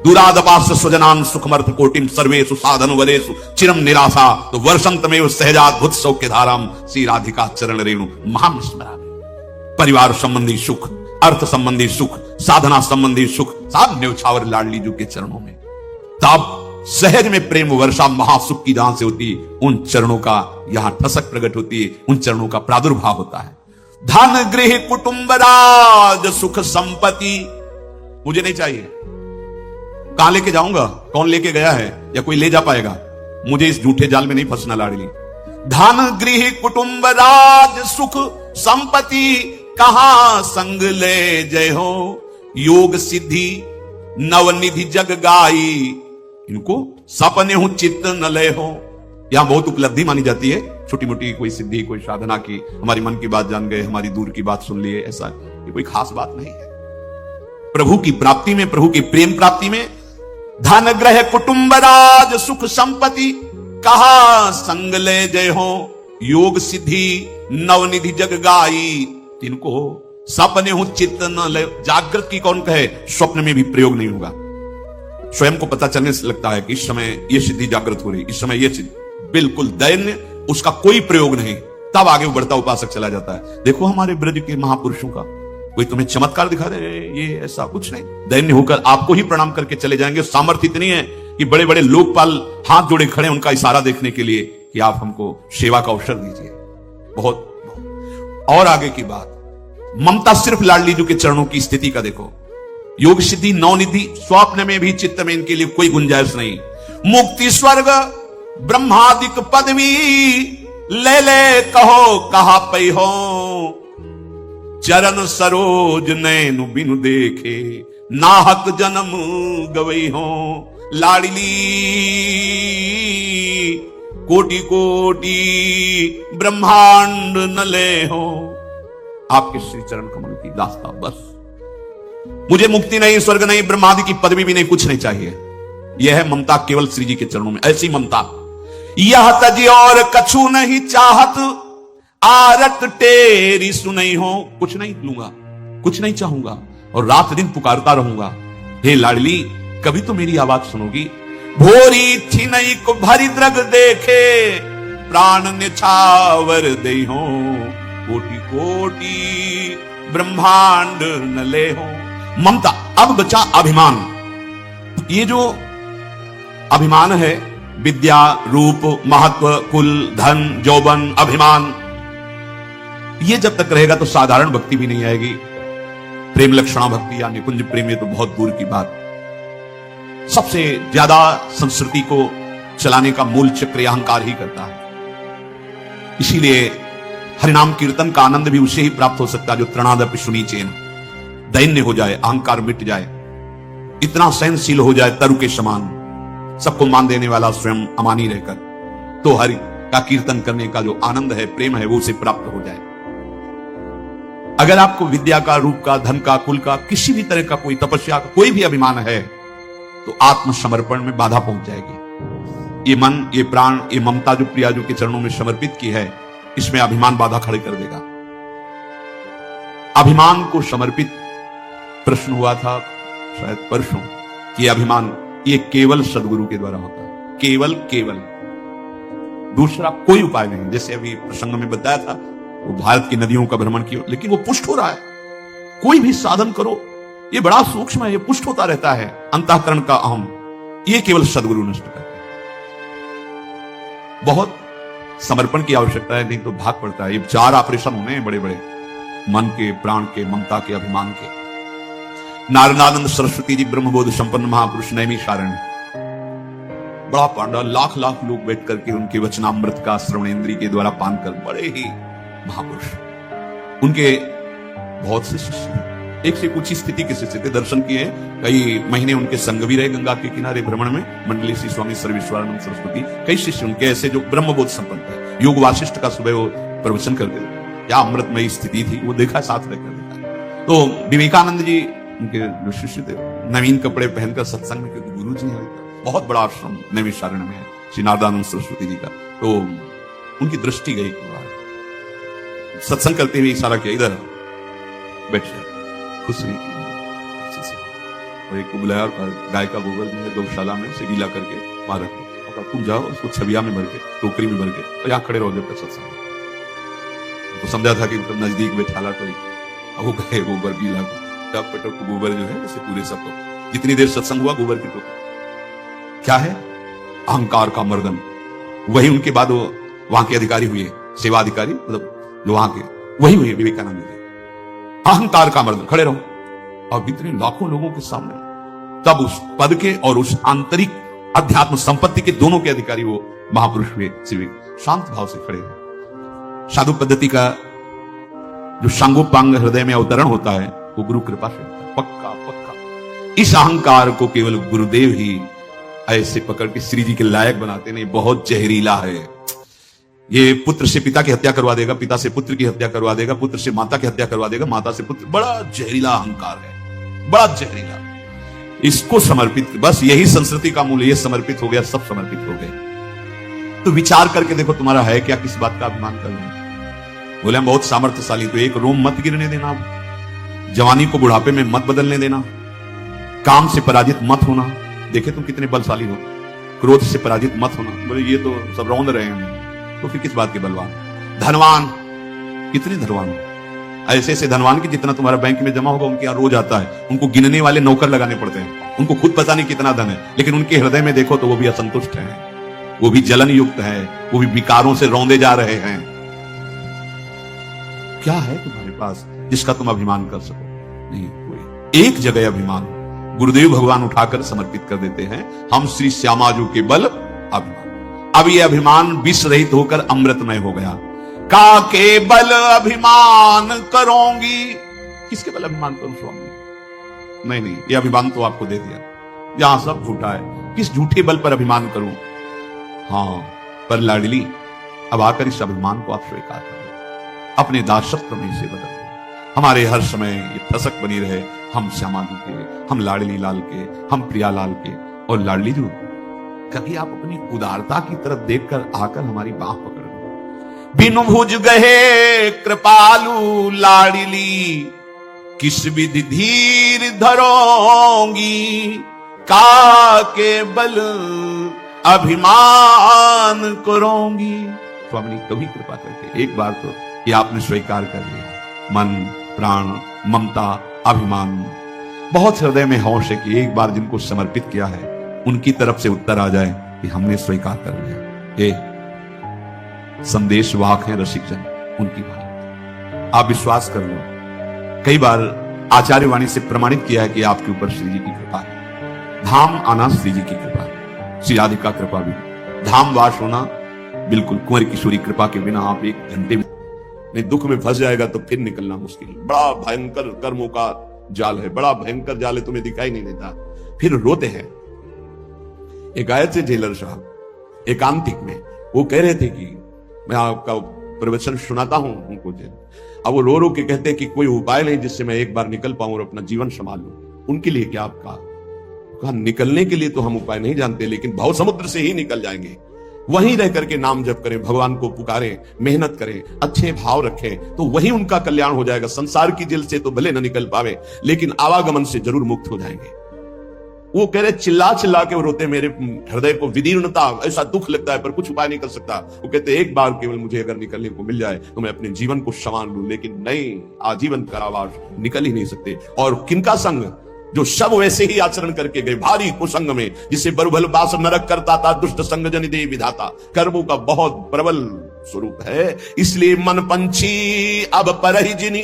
दुरादपास स्वजनान सुखमर्थ कोटिम सर्वेषु साधन वरेषु चिरम निराशा, तो वर्षंतमेव सहजाद्भुत सौख्य धाराम, श्री राधिका चरण रेणु महाम स्मरामि। परिवार संबंधी सुख, अर्थ संबंधी सुख, साधना संबंधी सुख, सब न्यौछावर लाडली जी के चरणों में। तब सहज में प्रेम वर्षा महासुख की जहां से होती, उन चरणों का यहां ठसक प्रकट होती है, उन चरणों का प्रादुर्भाव होता है। धन गृह कुटुंब राज सुख संपत्ति मुझे नहीं चाहिए। कहां लेके जाऊंगा? कौन लेके गया है या कोई ले जा पाएगा? मुझे इस झूठे जाल में नहीं फंसना लाडली। धन गृह कुटुंब राज सुख संपत्ति कहां संग ले जय हो, योग सिद्धि नवनिधि जग गाई, इनको सपने हो चित्त न लय हो। यहां बहुत उपलब्धि मानी जाती है, छोटी मोटी कोई सिद्धि, कोई साधना की, हमारी मन की बात जान गए, हमारी दूर की बात सुन लिए, ऐसा ये कोई खास बात नहीं है। प्रभु की प्राप्ति में, प्रभु की प्रेम प्राप्ति में धन ग्रह कुटुंब राज सुख संपत्ति कहा संग ले जय हो, योग सिद्धि नवनिधि जग गाई, इनको सपने हो चित्त न ले। जागृत की कौन कहे, स्वप्न में भी प्रयोग नहीं होगा। स्वयं को पता चलने से लगता है कि इस समय ये सिद्धि जागृत हो रही, इस समय ये सिद्धि, बिल्कुल दैन्य, उसका कोई प्रयोग नहीं। तब आगे बढ़ता उपासक चला जाता है। देखो हमारे ब्रज के महापुरुषों का, कोई तुम्हें चमत्कार दिखा दे, ये ऐसा कुछ नहीं, दैन्य होकर आपको ही प्रणाम करके चले जाएंगे। सामर्थ्य इतनी है कि बड़े बड़े लोकपाल हाथ जोड़े खड़े, उनका इशारा देखने के लिए कि आप हमको सेवा का अवसर दीजिए। बहुत और आगे की बात, ममता सिर्फ लाडली जी के चरणों की स्थिति का देखो। योग सिद्धि नवनिधि स्वप्न में भी चित्त में इनके लिए कोई गुंजाइश नहीं। मुक्ति स्वर्ग ब्रह्मादिक पदवी ले ले कहो कहा पै हो, चरण सरोज नैनु बिनु देखे, नाहक जन्म गवई हो। लाडली कोटि कोटि ब्रह्मांड न ले हो, आपके श्री चरण कमल की दास्ता बस। मुझे मुक्ति नहीं, स्वर्ग नहीं, ब्रह्मादि की पदवी भी नहीं, कुछ नहीं चाहिए। यह है ममता केवल श्री जी के चरणों में। ऐसी ममता, यह तजी और कछु नहीं चाहत, आरत तेरी सुनई हो। कुछ नहीं लूंगा, कुछ नहीं चाहूंगा, और रात दिन पुकारता रहूंगा, हे लाडली कभी तो मेरी आवाज सुनोगी। भोरी थी नहीं को भरी द्रग देखे, प्राण निछावर दे हो, कोटि कोटि ब्रह्मांड न ले हो। ममता। अब बचा अभिमान। ये जो अभिमान है विद्या, रूप, महत्व, कुल, धन, यौवन, अभिमान। ये जब तक रहेगा तो साधारण भक्ति भी नहीं आएगी। प्रेम लक्षणा भक्ति या निकुंज प्रेम, ये तो बहुत दूर की बात। सबसे ज्यादा संस्कृति को चलाने का मूल चक्र अहंकार ही करता है। इसीलिए हरिनाम कीर्तन का आनंद भी उसे ही प्राप्त हो सकता है जो तृणादपि सुनीचेन, दैन्य हो जाए, अहंकार मिट जाए, इतना सहनशील हो जाए तरु के समान, सबको मान देने वाला स्वयं अमानी रहकर, तो हरि का कीर्तन करने का जो आनंद है, प्रेम है, वो उसे प्राप्त हो जाए। अगर आपको विद्या का, रूप का, धन का, कुल का, किसी भी तरह का कोई तपस्या का कोई भी अभिमान है तो आत्मसमर्पण में बाधा पहुंच जाएगी। ये मन, ये प्राण, ये ममता जो प्रियाजू के चरणों में समर्पित की है, इसमें अभिमान बाधा खड़ी कर देगा। अभिमान को समर्पित प्रश्न हुआ था शायद परसों कि अभिमान ये केवल सदगुरु के द्वारा होता है, केवल केवल, दूसरा कोई उपाय नहीं। जैसे अभी प्रसंग में बताया था, वो भारत की नदियों का भ्रमण किया, लेकिन वो पुष्ट हो रहा है। कोई भी साधन करो, ये बड़ा सूक्ष्म है, ये पुष्ट होता रहता है। अंतःकरण का अहम, ये केवल सदगुरु नष्ट करता है। बहुत समर्पण की आवश्यकता है, नहीं तो भाग पड़ता है। ये 4 ऑपरेशन होने हैं बड़े बड़े, मन के, प्राण के, ममता के, अभिमान के। नारायणानंद सरस्वती जी ब्रह्मबोध संपन्न महापुरुष नैमिषारण्य, बड़ा पांडा, लाख लाख लोग बैठ करके उनके वचनामृत का श्रवणेन्द्रिय के द्वारा पान कर, बड़े ही महापुरुष। उनके बहुत से शिष्य, एक से कुछ स्थिति के शिष्य थे, दर्शन किए, कई महीने उनके संग भी रहे गंगा के किनारे भ्रमण में। मंडली श्री स्वामी सर्वेश्वरानंद सरस्वती, कई शिष्य उनके ऐसे जो ब्रह्मबोध संपन्न थे। योग वासिष्ठ का सुबह वो प्रवचन करते थे, क्या अमृतमयी स्थिति थी, वो देखा, साथ रहकर देखा। तो विवेकानंद जी उनके जो शिष्य थे, नवीन कपड़े पहनकर सत्संग में, क्योंकि गुरु जी है, बहुत बड़ा आश्रम नैमिषारण्य में है श्री नारदानंद सरस्वती जी का। तो उनकी दृष्टि गई, सत्संग करते हुए इशारा किया, इधर बैठ जाए, खुश रही। और एक को बुलाया और गाय का गोबर जो है गौशाला में से गीला करके वहां रखो, और तुम जाओ उसको छबिया में भर के, टोकरी में भर के, और यहाँ खड़े रहो जब तक सत्संग। तो समझा था कि मतलब नजदीक बैठाला कोई, वो गए गोबर गीला, टप टप गोबर जो है जैसे पूरे सबको, जितनी देर सत्संग हुआ गोबर की टोकरी। क्या है? अहंकार का मर्दन। वही उनके बाद वो वहां के अधिकारी हुए, सेवा अधिकारी, मतलब जो वहां के, वही हुए विवेकानंद जी। अहंकार का मर्दन, खड़े रहो, और इतने लाखों लोगों के सामने, तब उस पद के और उस आंतरिक अध्यात्म संपत्ति के दोनों के अधिकारी वो महापुरुष हुए। शांत भाव से खड़े रहे। साधु पद्धति का जो सांगोपांग हृदय में अवतरण होता है, वो गुरु कृपा से होता है, पक्का पक्का। इस अहंकार को केवल गुरुदेव ही ऐसे पकड़ के श्री जी के लायक बनाते नहीं, बहुत जहरीला है। ये पुत्र से पिता की हत्या करवा देगा, पिता से पुत्र की हत्या करवा देगा, पुत्र से माता की हत्या करवा देगा, माता से पुत्र। बड़ा जहरीला अहंकार है, बड़ा जहरीला। इसको समर्पित, बस यही संस्कृति का मूल, ये समर्पित हो गया, सब समर्पित हो गए। तो विचार करके देखो तुम्हारा है क्या, किस बात का अभिमान कर रहे हैं। बोले हम बहुत सामर्थ्यशाली, तो एक रोम मत गिरने देना, जवानी को बुढ़ापे में मत बदलने देना, काम से पराजित मत होना। देखे तुम कितने बलशाली हो, क्रोध से पराजित मत होना। बोले ये तो सब रौंद रहे हैं, तो फिर किस बात के बलवान। धनवान, कितने धनवान, ऐसे ऐसे धनवान की जितना तुम्हारा बैंक में जमा होगा उनके यहाँ रोज आता है। उनको गिनने वाले नौकर लगाने पड़ते हैं, उनको खुद पता नहीं कितना धन है, लेकिन उनके हृदय में देखो तो वो भी असंतुष्ट है, वो भी जलन युक्त है, वो भी विकारों से रौंदे जा रहे हैं। क्या है तुम्हारे पास जिसका तुम अभिमान कर सको? नहीं कोई। एक जगह अभिमान गुरुदेव भगवान उठाकर समर्पित कर देते हैं, हम श्री श्यामाजू के बल अभिमान। अब ये अभिमान विष रहित होकर अमृतमय हो गया। का के बल अभिमान करोगी, किसके बल अभिमान करूं स्वामी? नहीं, ये अभिमान तो आपको दे दिया, यहां सब झूठा है, किस झूठे बल पर अभिमान करूं? हाँ, पर लाडली अब आकर इस अभिमान को आप स्वीकार करें, अपने दासत्व में इसे बदल। हमारे हर समय ये ठसक बनी रहे, हम श्यामाजू के, हम लाडली लाल के, हम प्रियालाल के। और लाडली जी, कभी आप अपनी उदारता की तरफ देखकर आकर हमारी बाह पकड़ लो। बिनु भुज गहे कृपालु लाडली, किस विधि धीर धरोंगी, का के बल अभिमान करोगी। स्वामी कभी कृपा करके एक बार तो ये आपने स्वीकार कर लिया, मन प्राण ममता अभिमान बहुत हृदय में होश है कि एक बार जिनको समर्पित किया है उनकी तरफ से उत्तर आ जाए कि हमने स्वीकार कर लिया। ये संदेश वाहक है रसिक जन, उनकी बात आप विश्वास कर लो। कई बार आचार्य वाणी से प्रमाणित किया है कि आपके ऊपर श्री जी की कृपा है। धाम आना श्री जी की कृपा है, श्री राधिका कृपा भी। धाम वास होना बिल्कुल कुंवर किशोरी कृपा के बिना आप एक घंटे में दुख में फंस जाएगा तो फिर निकलना मुश्किल। बड़ा भयंकर कर्मों का जाल है, बड़ा भयंकर जाल है, तुम्हें दिखाई नहीं देता, फिर रोते हैं। एक आए थे जेलर साहब एकांतिक में, वो कह रहे थे कि मैं आपका प्रवचन सुनाता हूं उनको जेल। अब वो रो रो के कहते हैं कि कोई उपाय नहीं जिससे मैं एक बार निकल पाऊं और अपना जीवन संभाल लूं। उनके लिए क्या आपका कहा, निकलने के लिए तो हम उपाय नहीं जानते, लेकिन भव समुद्र से ही निकल जाएंगे। वहीं रह करके नाम जप करें, भगवान को पुकारें, मेहनत करें, अच्छे भाव रखें, तो वही उनका कल्याण हो जाएगा। संसार की जेल से तो भले न निकल पावे, लेकिन आवागमन से जरूर मुक्त हो जाएंगे। वो कह रहे चिल्ला चिल्ला के वो रोते, मेरे हृदय को विदीर्णता, ऐसा दुख लगता है पर कुछ उपाय नहीं कर सकता। वो कहते एक बार केवल मुझे अगर निकलने को मिल जाए तो मैं अपने जीवन को संवार लूं, लेकिन नहीं, आजीवन कारावास निकल ही नहीं सकते। और किनका संग, जो सब वैसे ही आचरण करके गए भारी कुसंग में, जिसे बरुभल बास नरक करता था, दुष्ट संग जन दे विधाता। कर्मों का बहुत प्रबल स्वरूप है, इसलिए मन पंछी अब परहि जिनी,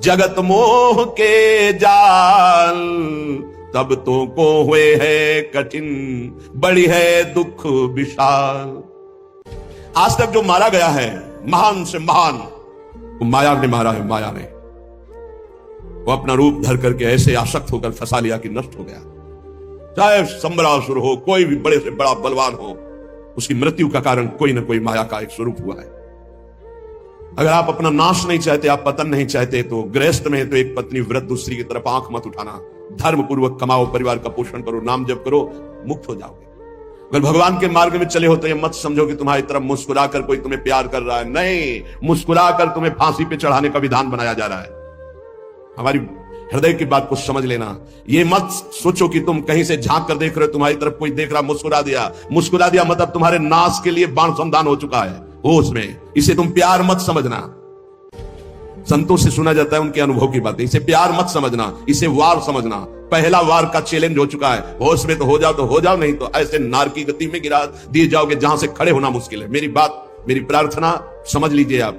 जगत मोह के जाल, तब तो को हुए है कठिन, बड़ी है दुख विशाल। आज तक जो मारा गया है महान से महान, वो माया ने मारा है। माया ने वो अपना रूप धर करके ऐसे आसक्त होकर फंसा लिया कि नष्ट हो गया। चाहे संबरासुर हो, कोई भी बड़े से बड़ा बलवान हो, उसकी मृत्यु का कारण कोई ना कोई माया का एक स्वरूप हुआ है। अगर आप अपना नाश नहीं चाहते, आप पतन नहीं चाहते, तो गृहस्थ में तो एक पत्नी व्रत, दूसरी की तरफ आंख मत उठाना, धर्म पूर्वक कमाओ, परिवार का पोषण करो, नाम जप करो, मुक्त हो जाओगे। अगर भगवान के मार्ग में चले हो तो ये मत समझो कि तुम्हारी तरफ मुस्कुराकर कोई तुम्हें प्यार कर रहा है। नहीं, मुस्कुराकर तुम्हें फांसी पे चढ़ाने का विधान बनाया जा रहा है। हमारी हृदय की बात को समझ लेना। ये मत सोचो कि तुम कहीं से झांक कर देख रहे हो, तुम्हारी तरफ कोई देख रहा, मुस्कुरा दिया मतलब तुम्हारे नाश के लिए बाण संधान हो चुका है होश में। इसे तुम प्यार मत समझना। संतों से सुना जाता है उनके अनुभव की बातें, इसे प्यार मत समझना, इसे वार समझना। पहला वार का चैलेंज हो चुका है। होश में तो हो जाओ, नहीं तो ऐसे नार की गति में गिरा दिए जाओगे जहां से खड़े होना मुश्किल है। मेरी बात, मेरी प्रार्थना समझ लीजिए आप।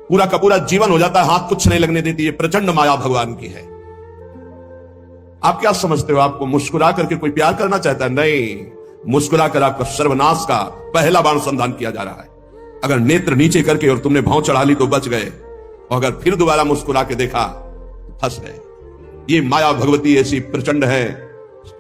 पूरा का पूरा जीवन हो जाता है, हाथ कुछ नहीं लगने देती। ये प्रचंड माया भगवान की है। आप क्या समझते हो, आपको मुस्कुरा करके कोई प्यार करना चाहता है? नहीं, मुस्कुराकर आपका सर्वनाश का पहला बाण संधान किया जा रहा है। अगर नेत्र नीचे करके और तुमने भाव चढ़ा ली तो बच गए, और अगर फिर दोबारा मुस्कुरा के देखा तो फंस गए। ये माया भगवती ऐसी प्रचंड है,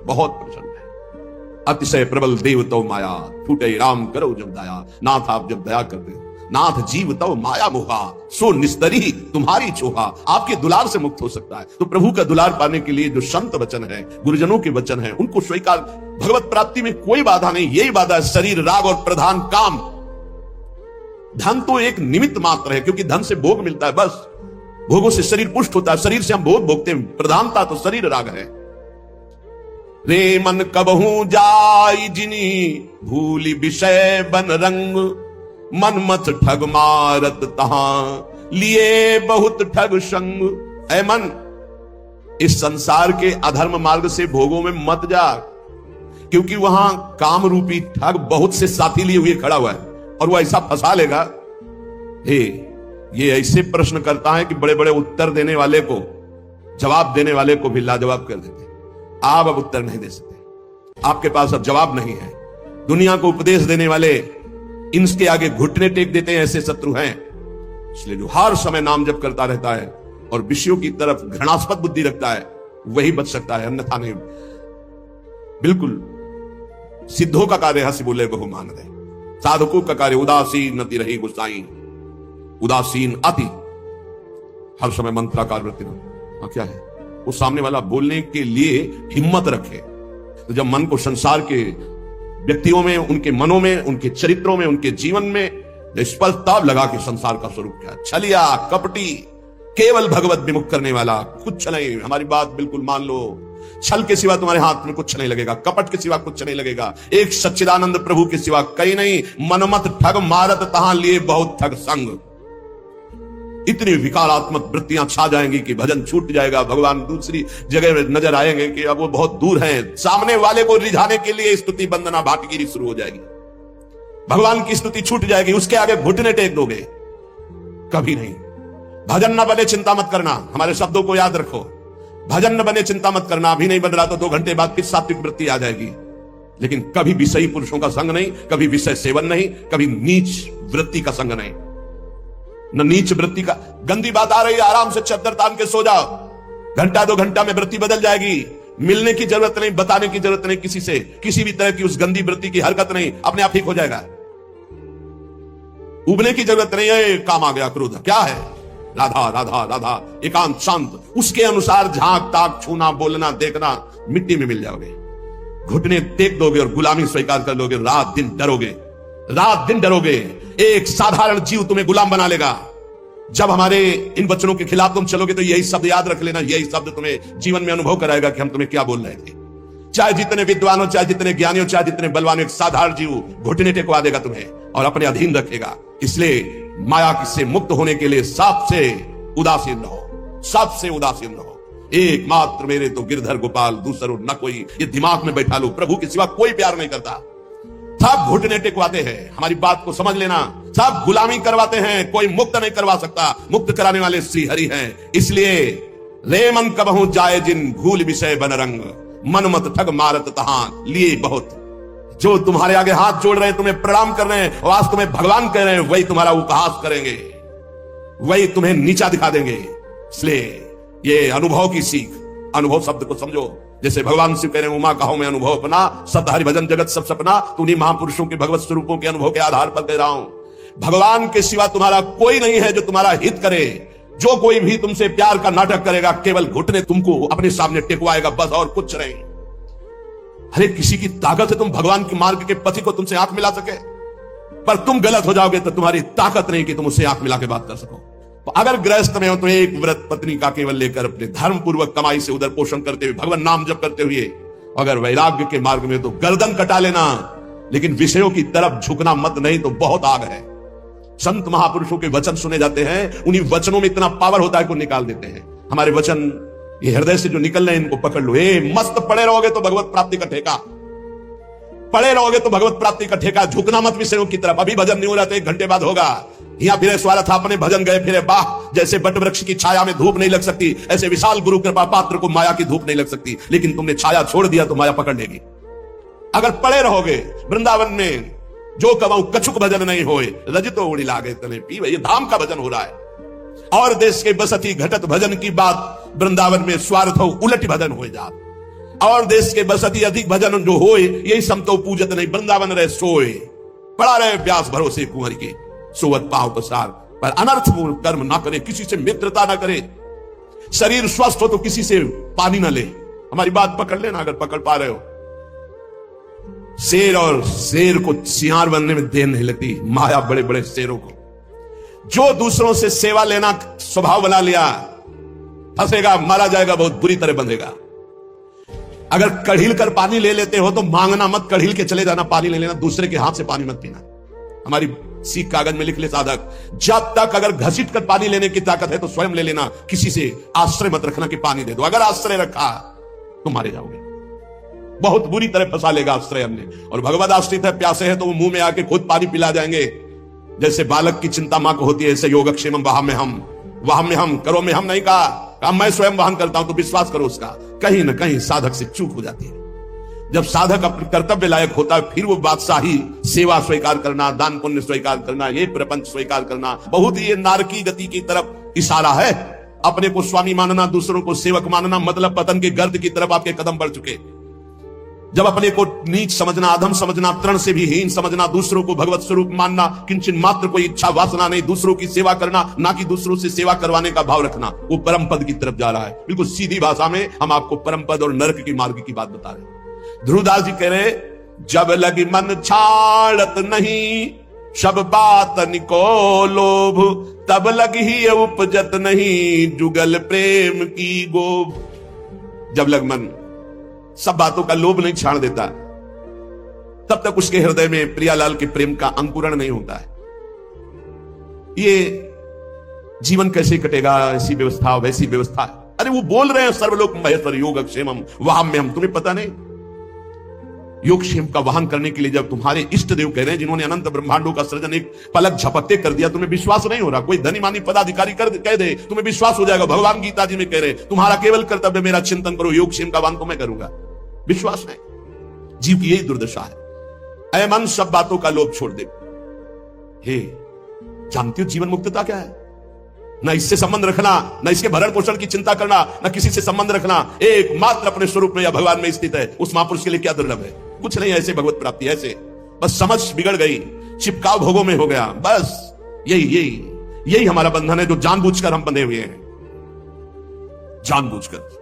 बहुत प्रचंड है। अतिशय प्रबल देव तो माया, छूटे राम करो जब दया। नाथ आप जब दया करते हो, नाथ जीव तव माया मोहा, सो निस्तरी तुम्हारी चोहा। आपके दुलार से मुक्त हो सकता है। तो प्रभु का दुलार पाने के लिए जो संत वचन है, गुरुजनों के वचन है, उनको स्वीकार। भगवत प्राप्ति में कोई बाधा नहीं, यही बाधा है शरीर, राग और प्रधान काम। धन तो एक निमित्त मात्र है, क्योंकि धन से भोग मिलता है, बस भोगों से शरीर पुष्ट होता है, शरीर से हम भोग भोगते हैं। प्रधानता तो शरीर राग है। रे मन कबहू जाई जिनी, भूली विषय बन रंग, मन मत ठग मारत तहां, लिए बहुत ठग संग। ऐ मन, इस संसार के अधर्म मार्ग से भोगों में मत जा, क्योंकि वहां काम रूपी ठग बहुत से साथी लिए हुए खड़ा हुआ है, और वो ऐसा फंसा लेगा। हे, ये ऐसे प्रश्न करता है कि बड़े बड़े उत्तर देने वाले को, जवाब देने वाले को भी लाजवाब कर देते। आप अब उत्तर नहीं दे सकते, आपके पास अब जवाब नहीं है। दुनिया को उपदेश देने वाले इनके आगे घुटने टेक देते हैं, ऐसे शत्रु हैं। इसलिए जो हर समय नाम जप करता रहता है और विषयों की तरफ घृणास्पद बुद्धि रखता है, वही बच सकता है, अन्यथा नहीं। बिल्कुल सिद्धों का कार्य हंसी बोले बहु मान दे, साधकों का कार्य उदासीन नति रही गुस्साई, उदासीन अति, हर समय मंत्राकार वृत्ति। क्या है वो सामने वाला बोलने के लिए हिम्मत रखे। तो जब मन को संसार के व्यक्तियों में, उनके मनों में, उनके चरित्रों में, उनके जीवन में स्पष्ट ताब लगा कि संसार का स्वरूप क्या है। छलिया, कपटी, केवल भगवत विमुख करने वाला, कुछ नहीं। हमारी बात बिल्कुल मान लो, छल के सिवा तुम्हारे हाथ में कुछ नहीं लगेगा, कपट के सिवा कुछ नहीं लगेगा, एक सच्चिदानंद प्रभु के सिवा कहीं नहीं। मनमत ठग मारत तहां लिए बहुत ठग संग। इतनी विकारात्मक वृत्तियां छा जाएंगी कि भजन छूट जाएगा, भगवान दूसरी जगह में नजर आएंगे कि अब वो बहुत दूर हैं। सामने वाले को रिझाने के लिए स्तुति वंदना भाटगिरी शुरू हो जाएगी, भगवान की स्तुति छूट जाएगी, उसके आगे घुटने टेक दोगे, कभी नहीं। भजन न बने चिंता मत करना, हमारे शब्दों को याद रखो, भजन न बने चिंता मत करना। अभी नहीं बन रहा तो 2 घंटे बाद फिर सात्विक वृत्ति आ जाएगी, लेकिन कभी विषयी पुरुषों का संग नहीं, कभी विषय सेवन नहीं, कभी नीच वृत्ति का संग नहीं। न नीच वृत्ति का, गंदी बात आ रही है, आराम से चद्दर तान के सो जाओ, घंटा 2 घंटा में वृत्ति बदल जाएगी। मिलने की जरूरत नहीं, बताने की जरूरत नहीं किसी से, किसी भी तरह की उस गंदी वृत्ति की हरकत नहीं, अपने आप ठीक हो जाएगा। उबने की जरूरत नहीं है, काम आ गया क्रोध, क्या है, राधा राधा राधा, एकांत शांत, उसके अनुसार झांक ताक छूना बोलना देखना, मिट्टी में मिल जाओगे, घुटने टेक दोगे और गुलामी स्वीकार कर लोगे, रात दिन डरोगे, रात दिन डरोगे। एक साधारण जीव तुम्हें गुलाम बना लेगा। जब हमारे इन वचनों के खिलाफ तुम चलोगे तो यही शब्द याद रख लेना, यही शब्द तुम्हें जीवन में अनुभव कराएगा कि हम तुम्हें क्या बोल रहे थे। चाहे जितने विद्वान हो, चाहे जितने ज्ञानी हो, चाहे जितने बलवान हो, एक साधारण जीव घुटने टेकवा देगा तुम्हें और अपने अधीन रखेगा। इसलिए माया से मुक्त होने के लिए सबसे उदासीन रहो, सबसे उदासीन रहो। एकमात्र मेरे तो गिरधर गोपाल, दूसरो न कोई, ये दिमाग में बैठा लो, प्रभु के सिवा कोई प्यार नहीं करता। सब घुटने टेकवाते हैं, हमारी बात को समझ लेना, सब गुलामी करवाते हैं, कोई मुक्त नहीं करवा सकता, मुक्त कराने वाले श्री हरि हैं। इसलिए रे मन कबहू जाए जिन भूल विषय बन रंग, मन मत ठग मारत तहां लिए बहुत। जो तुम्हारे आगे हाथ जोड़ रहे हैं, तुम्हें प्रणाम कर रहे हैं और आज तुम्हें भगवान कह रहे हैं, वही तुम्हारा उपहास करेंगे, वही तुम्हें नीचा दिखा देंगे। इसलिए ये अनुभव की सीख, अनुभव शब्द को समझो। जैसे भगवान शिव कह रहे हैं, उमा कहो मैं अनुभव अपना, सत हरि भजन जगत सब सपना, तो उन्हीं महापुरुषों के भगवत स्वरूपों के अनुभव के आधार पर कह रहा हूं। भगवान के सिवा तुम्हारा कोई नहीं है जो तुम्हारा हित करे। जो कोई भी तुमसे प्यार का नाटक करेगा, केवल घुटने तुमको अपने सामने टेकवाएगा, बस, और कुछ नहीं। हरे किसी की ताकत है तुम भगवान के मार्ग के पति को तुमसे आंख मिला सके, पर तुम गलत हो जाओगे तो तुम्हारी ताकत नहीं कि तुम उससे आंख मिला के बात कर सको। तो अगर गृहस्थ में हो तो एक व्रत पत्नी का केवल लेकर अपने धर्म पूर्वक कमाई से उधर पोषण करते हुए, भगवान नाम जप करते हुए, अगर वैराग्य के मार्ग में तो गर्दन कटा लेना, लेकिन विषयों की तरफ झुकना मत, नहीं तो बहुत आग है। संत महापुरुषों के वचन सुने जाते हैं, उन्हीं वचनों में इतना पावर होता है कि निकाल देते हैं। हमारे वचन ये हृदय से जो निकल रहे हैं, इनको पकड़ लो। मस्त पड़े रहोगे तो भगवत प्राप्ति का ठेका, पड़े रहोगे तो भगवत प्राप्ति का ठेका। झुकना मत विषयों की तरफ। अभी भजन नहीं हो रहा तो 1 घंटे बाद होगा। यहाँ फिरे स्वार्थ अपने भजन गए फिरे बाह। जैसे बट वृक्ष की छाया में धूप नहीं लग सकती, ऐसे विशाल गुरु कृपा पात्र को माया की धूप नहीं लग सकती। लेकिन तुमने छाया छोड़ दिया तो माया पकड़ लेगी। अगर पड़े रहोगे वृंदावन में, जो कमाऊ कछुक भजन नहीं होए, रजतो उड़ी लागे तने पीवे, ये धाम का भजन हो रहा है। और देश के बसती घटत भजन की बात, वृंदावन में स्वार्थ हो उलट भजन हो जात। और देश के बसती अधिक भजन जो होए, यही समतो पूजत नहीं, वृंदावन रहे सोए। पड़ा रहे व्यास भरोसे कुंवर के, सोवत पाव पसार, पर अनर्थ कर्म ना करे, किसी से मित्रता ना करे। शरीर स्वस्थ हो तो किसी से पानी ना ले। हमारी बात पकड़ लेना अगर पकड़ पा रहे हो। शेर और शेर को सियार बनने में देर नहीं लगती, माया बड़े बड़े शेरों को। जो दूसरों से सेवा लेना स्वभाव बना लिया, फंसेगा, मारा जाएगा, बहुत बुरी तरह बंधेगा। अगर कढ़ील कर पानी ले लेते हो तो मांगना मत, कढ़ील के चले जाना, पानी ले लेना, दूसरे के हाथ से पानी मत पीना। हमारी सीख कागज में लिख ले साधक, जब तक अगर घसीट कर पानी लेने की ताकत है तो स्वयं ले लेना, किसी से आश्रय मत रखना कि पानी दे दो। अगर आश्रय रखा तो मारे जाओगे, बहुत बुरी तरह फंसा लेगा आश्रय हमने। और भगवत आश्रित है, प्यासे है तो वो मुंह में आके खुद पानी पिला जाएंगे। जैसे बालक की चिंता मां को होती है, ऐसे योगक्षेमम वहां में हम करो में हम नहीं कहा, मैं स्वयं वहन करता हूं, तो विश्वास करो उसका। कहीं ना कहीं साधक से चूक हो जाती है। जब साधक अपने कर्तव्य लायक होता है, फिर वो बादशाही, सेवा स्वीकार करना, दान पुण्य स्वीकार करना, ये प्रपंच स्वीकार करना, बहुत ही ये नारकी गति की तरफ इशारा है। अपने को स्वामी मानना, दूसरों को सेवक मानना, मतलब पतन के गर्त की तरफ आपके कदम बढ़ चुके। जब अपने को नीच समझना, अधम समझना, तृण से भी हीन समझना, दूसरों को भगवत स्वरूप मानना, किंचन मात्र कोई इच्छा वासना नहीं, दूसरों की सेवा करना, ना कि दूसरों से सेवा करवाने का भाव रखना, वो परम पद की तरफ जा रहा है। बिल्कुल सीधी भाषा में हम आपको परम पद और नरक की मार्ग की बात बता रहे हैं। ध्रुवदास जी कह रहे, जब लगी मन छाड़त नहीं, सब बात निको लोभ, तब लगी ही उपजत नहीं, जुगल प्रेम की गोभ। जब लग मन सब बातों का लोभ नहीं छाड़ देता, तब तक उसके हृदय में प्रियालाल के प्रेम का अंकुरण नहीं होता है। ये जीवन कैसे कटेगा, ऐसी व्यवस्था वैसी व्यवस्था। अरे वो बोल रहे हैं सर्वलोक महेश्वर योगक्षेमम वहाम्यहम, तुम्हें पता नहीं? योगक्षेम का वाहन करने के लिए जब तुम्हारे इष्ट देव कह रहे हैं, जिन्होंने अनंत ब्रह्मांडों का सृजन एक पलक झपकते कर दिया, तुम्हें विश्वास नहीं हो रहा? कोई धनी मानी पदाधिकारी कह दे, तुम्हें विश्वास हो जाएगा। भगवान गीता जी में कह रहे तुम्हारा केवल कर्तव्य मेरा चिंतन करो, योगक्षेम का वाहन तो मैं करूंगा। विश्वास नहीं। जीव की यही दुर्दशा है। ऐ मन, सब बातों का लोभ छोड़ दे। हे, जानती हो जीवन मुक्तता क्या है? ना इससे संबंध रखना, ना इसके भरण पोषण की चिंता करना, ना किसी से संबंध रखना, एकमात्र अपने स्वरूप में या भगवान में स्थित है। उस महापुरुष के लिए क्या दुर्लभ है? कुछ नहीं। ऐसे भगवत प्राप्ति, ऐसे बस समझ बिगड़ गई, चिपकाव भोगों में हो गया। बस यही हमारा बंधन है, जो जानबूझकर हम बंधे हुए हैं। जानबूझकर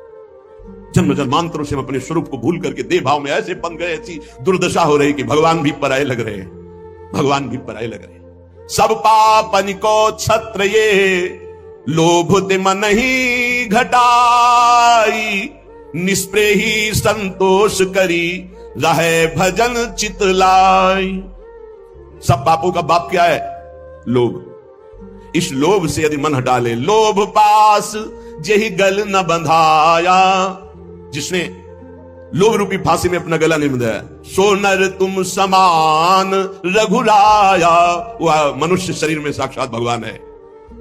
जन्म जन्मांतरों से हम अपने स्वरूप को भूल करके देह भाव में ऐसे बंध गए, ऐसी दुर्दशा हो रही कि भगवान भी पराये लग रहे हैं। भगवान भी पराये लग रहे हैं। सब पापन को छत्र ये लोभ ते मन ही घटाई, निस्प्रेही संतोष करी रहे भजन चित लाई। सब पापों का बाप क्या है? लोभ। इस लोभ से यदि मन हटा ले, लोभ पास जेहि गल न बंधाया, जिसने लोभ रूपी फांसी में अपना गला नहीं बंधाया, सो नर तुम समान रघुराया। वह मनुष्य शरीर में साक्षात भगवान है,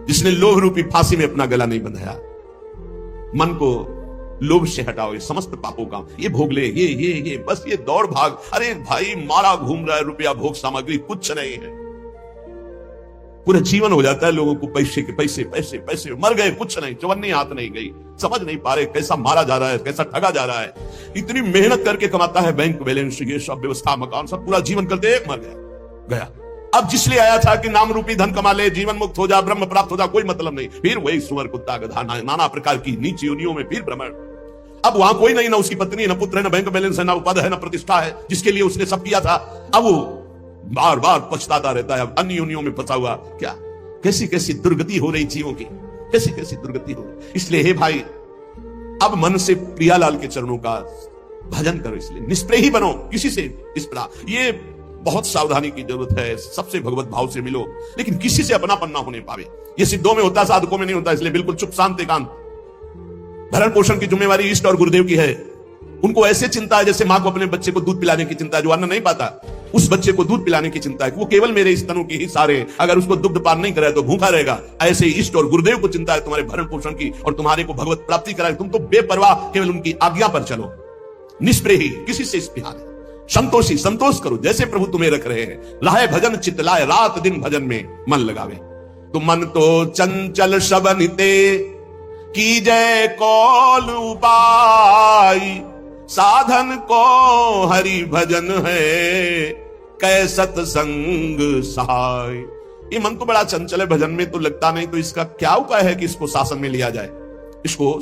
जिसने लोभ रूपी फांसी में अपना गला नहीं बंधाया। मन को लोभ से हटाओ, ये समस्त पापों का, ये भोग ले, ये बस ये दौड़ भाग। अरे भाई, मारा घूम रहा है रुपया, भोग सामग्री कुछ नहीं है। पूरा जीवन हो जाता है लोगों को पैसे के पैसे पैसे पैसे, मर गए कुछ नहीं, चवन्नी हाथ नहीं गई। समझ नहीं पा रहे कैसा मारा जा रहा है, कैसा ठगा जा रहा है। इतनी मेहनत करके कमाता है, बैंक बैलेंस, ये सब व्यवस्था, मकान, सब पूरा जीवन करते मर गया। अब जिसलिए आया था कि नाम रूपी धन कमा ले, जीवन मुक्त हो जा, ब्रह्म प्राप्त हो जा, कोई मतलब नहीं। फिर वही सुअर कुत्ता गधा नाना प्रकार की नीच योनियों में फिर भ्रमण। अब वहां कोई नहीं, ना उसकी पत्नी, ना पुत्र है, ना बैंक बैलेंस है, ना पद है, ना प्रतिष्ठा है, जिसके लिए उसने सब किया था। अब वो बार बार पछताता रहता है, अन्य योनियों में फंसा हुआ। क्या कैसी कैसी दुर्गति हो रही जीवों की, कैसी कैसी दुर्गति हो रही। इसलिए हे भाई, अब मन से प्रियालाल के चरणों का भजन करो। इसलिए निष्प्रेही ही बनो किसी से। इस प्रकार ये बहुत सावधानी की जरूरत है। सबसे भगवत भाव से मिलो, लेकिन किसी से अपनापन ना होने पावे। ये सिद्धों में होता, साधकों में नहीं होता। इसलिए बिल्कुल चुप शांत एकांत। भरण पोषण की जिम्मेवारी इष्ट और गुरुदेव की है। उनको ऐसे चिंता है जैसे मां को अपने बच्चे को दूध पिलाने की चिंता है, जो अन्न नहीं पाता उस बच्चे को दूध पिलाने की चिंता है। वो केवल मेरे स्तनों के ही सारे, अगर उसको दुग्ध पान नहीं कराए तो भूखा रहेगा। ऐसे ही इष्ट और गुरुदेव को चिंता है तुम्हारे भरण पोषण की, और तुम्हारे को भगवत प्राप्ति कराए। तुम तो बेपरवाह केवल उनकी आज्ञा पर चलो, निष्प्रेही, किसी से स्पृहा नहीं। संतोषी, संतोष करो जैसे प्रभु तुम्हें रख रहे हैं। लाए भजन चित लाए, रात दिन भजन में मन लगावे। तो मन तो चंचल शबनिते की जय कौल उपाय, साधन को हरि भजन है कै सत्संग सहाय। ये मन तो बड़ा चंचल है, भजन में तो लगता नहीं, तो इसका क्या उपाय है कि इसको शासन में लिया जाए? इसको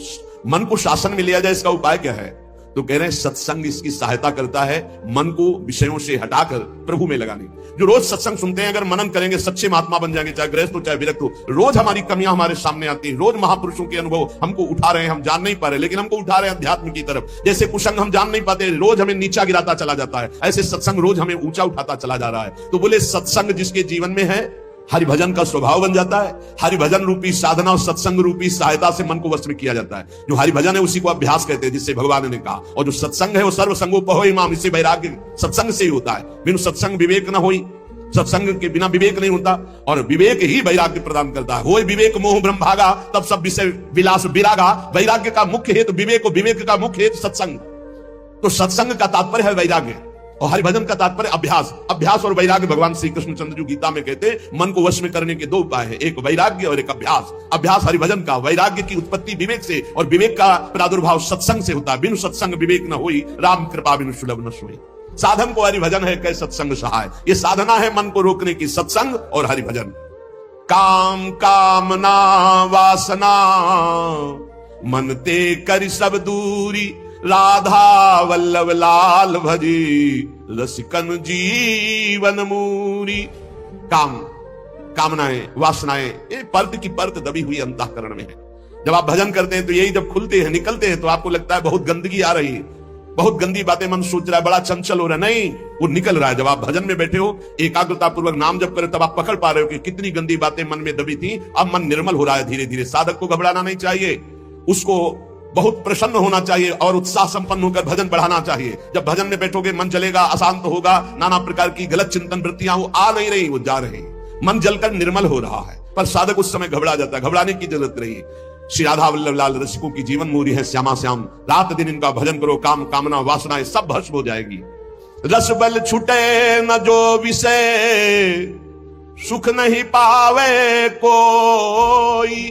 मन को शासन में लिया जाए, इसका उपाय क्या है? तो कह रहे हैं सत्संग इसकी सहायता करता है मन को विषयों से हटाकर प्रभु में लगाने। जो रोज सत्संग सुनते हैं, अगर मनन करेंगे, सच्चे महात्मा बन जाएंगे, चाहे गृहस्थ हो चाहे विरक्त हो। रोज हमारी कमियां हमारे सामने आती हैं, रोज महापुरुषों के अनुभव हमको उठा रहे हैं, हम जान नहीं पा रहे, लेकिन हमको उठा रहे हैं अध्यात्म की तरफ। जैसे कुसंग हम जान नहीं पाते, रोज हमें नीचा गिराता चला जाता है, ऐसे सत्संग रोज हमें ऊंचा उठाता चला जा रहा है। तो बोले सत्संग जिसके जीवन में है, हरिभजन का स्वभाव बन जाता है। हरिभजन रूपी साधना और सत्संग रूपी सहायता से मन को वश में किया जाता है। जो हरिभजन है उसी को अभ्यास कहते हैं, जिससे भगवान ने कहा। और जो सत्संग है वो सर्वसंगोपहो इमाम, इससे वैराग्य सत्संग से ही होता है। बिनु सत्संग विवेक न होई, सत्संग के बिना विवेक नहीं होता, और विवेक ही वैराग्य प्रदान करता है। होय विवेक मोह ब्रह्म भागा, तब सब विषय विलास विरागा। वैराग्य का मुख्य हेतु विवेक, और विवेक का मुख्य हेतु सत्संग। तो सत्संग का तात्पर्य है वैराग्य, और हरिभजन का तात्पर्य अभ्यास। अभ्यास और वैराग्य भगवान श्री कृष्णचंद्र जी गीता में कहते हैं मन को वश में करने के दो उपाय है, एक वैराग्य और एक अभ्यास। अभ्यास हरिभजन का, वैराग्य की उत्पत्ति विवेक से, और विवेक का प्रादुर्भाव सत्संग से होता है। बिनु सत्संग विवेक न होई, राम कृपा बिनु सुलभ न सोई। साधन को हरिभजन है कै सत्संग सहाय। ये साधना है मन को रोकने की, सत्संग और हरिभजन। काम कामना वासना मन ते कर सब दूरी, राधा वल्लभ लाल भजी रसिकन जीवन मूरी। काम, कामनाएं, वासनाएं, ये परत की परत दबी हुई अंतःकरण में है। जब आप भजन करते हैं तो यही जब खुलते हैं, निकलते हैं, तो आपको लगता है बहुत गंदगी आ रही है। बहुत गंदी बातें मन सोच रहा है, बड़ा चंचल हो रहा है, नहीं, वो निकल रहा है। जब आप भजन में बैठे हो, एकाग्रता पूर्वक नाम जप करें, तब आप पकड़ पा रहे हो कि कितनी गंदी बातें मन में दबी थी, अब मन निर्मल हो रहा है धीरे धीरे। साधक को घबराना नहीं चाहिए, उसको बहुत प्रसन्न होना चाहिए और उत्साह संपन्न होकर भजन बढ़ाना चाहिए। जब भजन में बैठोगे मन जलेगा, अशांत होगा, नाना प्रकार की गलत चिंतन वृत्तियां वो आ नहीं रही, वो जा रही, मन जलकर निर्मल हो रहा है। पर साधक उस समय घबरा जाता है, घबराने की जरूरत नहीं। श्री राधा वल्लभ लाल रसिकों की जीवन मूरी है श्यामा श्याम, रात दिन इनका भजन करो, काम कामना वासनाएं सब भस्म हो जाएगी। रस बल छुटे न जो विषय, सुख नहीं पावे कोई,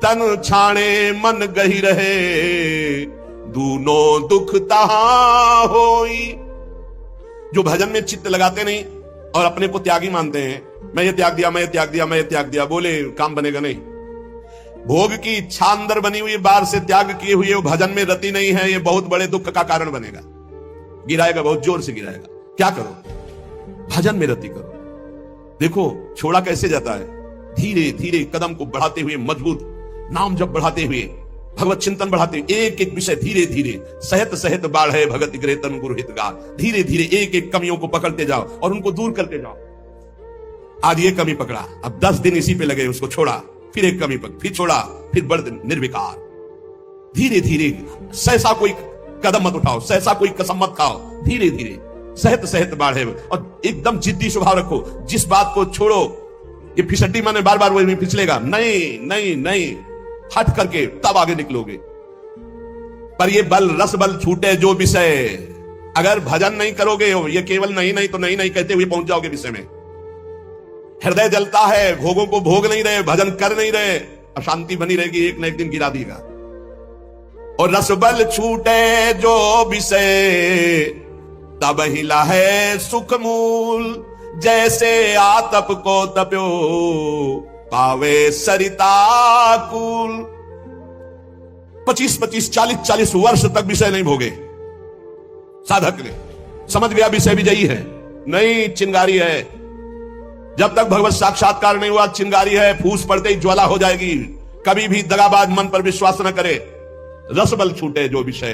तन छाणे मन गही रहे, दूनो दुख तहां होई। जो भजन में चित्त लगाते नहीं और अपने को त्यागी मानते हैं, मैं ये त्याग दिया, मैं ये त्याग दिया, मैं ये त्याग दिया, बोले काम बनेगा नहीं। भोग की इच्छा अंदर बनी हुई, बाहर से त्याग किए हुए वो भजन में रति नहीं है, ये बहुत बड़े दुख का कारण बनेगा, गिराएगा, बहुत जोर से गिराएगा। क्या करो, भजन में रति करो। देखो छोड़ा कैसे जाता है, धीरे धीरे कदम को बढ़ाते हुए, मजबूत नाम जब बढ़ाते हुए, भगवत चिंतन बढ़ाते हुए, एक एक विषय धीरे धीरे, सहत सहत बाढ़े भगत गृह तन गुरु हित गा। धीरे धीरे एक एक कमियों को पकड़ते जाओ और उनको दूर करते जाओ। आज ये कमी पकड़ा, अब 10 दिन इसी पे लगे, उसको छोड़ा, फिर एक कमी पकड़, फिर छोड़ा, फिर बढ़ निर्विकार। धीरे धीरे सहसा कोई कदम मत उठाओ, सहसा कोई कसम मत खाओ, धीरे धीरे सहत सहत बाढ़े। और एकदम जिद्दी स्वभाव रखो, जिस बात को छोड़ो, ये फिसड्डी माने बार बार वही फिसलेगा, नहीं नहीं नहीं, हट करके तब आगे निकलोगे। पर ये बल रस बल छूटे जो विषय, अगर भजन नहीं करोगे, ये केवल नहीं नहीं तो नहीं नहीं कहते हुए पहुंच जाओगे विषय में। हृदय जलता है, भोगों को भोग नहीं रहे, भजन कर नहीं रहे, अशांति बनी रहेगी, एक न एक दिन गिरा देगा। और रस बल छूटे जो विषय, तब हिला है सुख मूल, जैसे आतप को तप्यो पावे सरिता कूल। 25-25, 40-40 वर्ष तक विषय नहीं भोगे साधक ने, समझ गया विषय विजयी है, नहीं चिंगारी है। जब तक भगवत साक्षात्कार नहीं हुआ, चिंगारी है, फूस पड़ते ही ज्वाला हो जाएगी। कभी भी दगाबाज मन पर विश्वास न करे। रस बल छूटे जो विषय,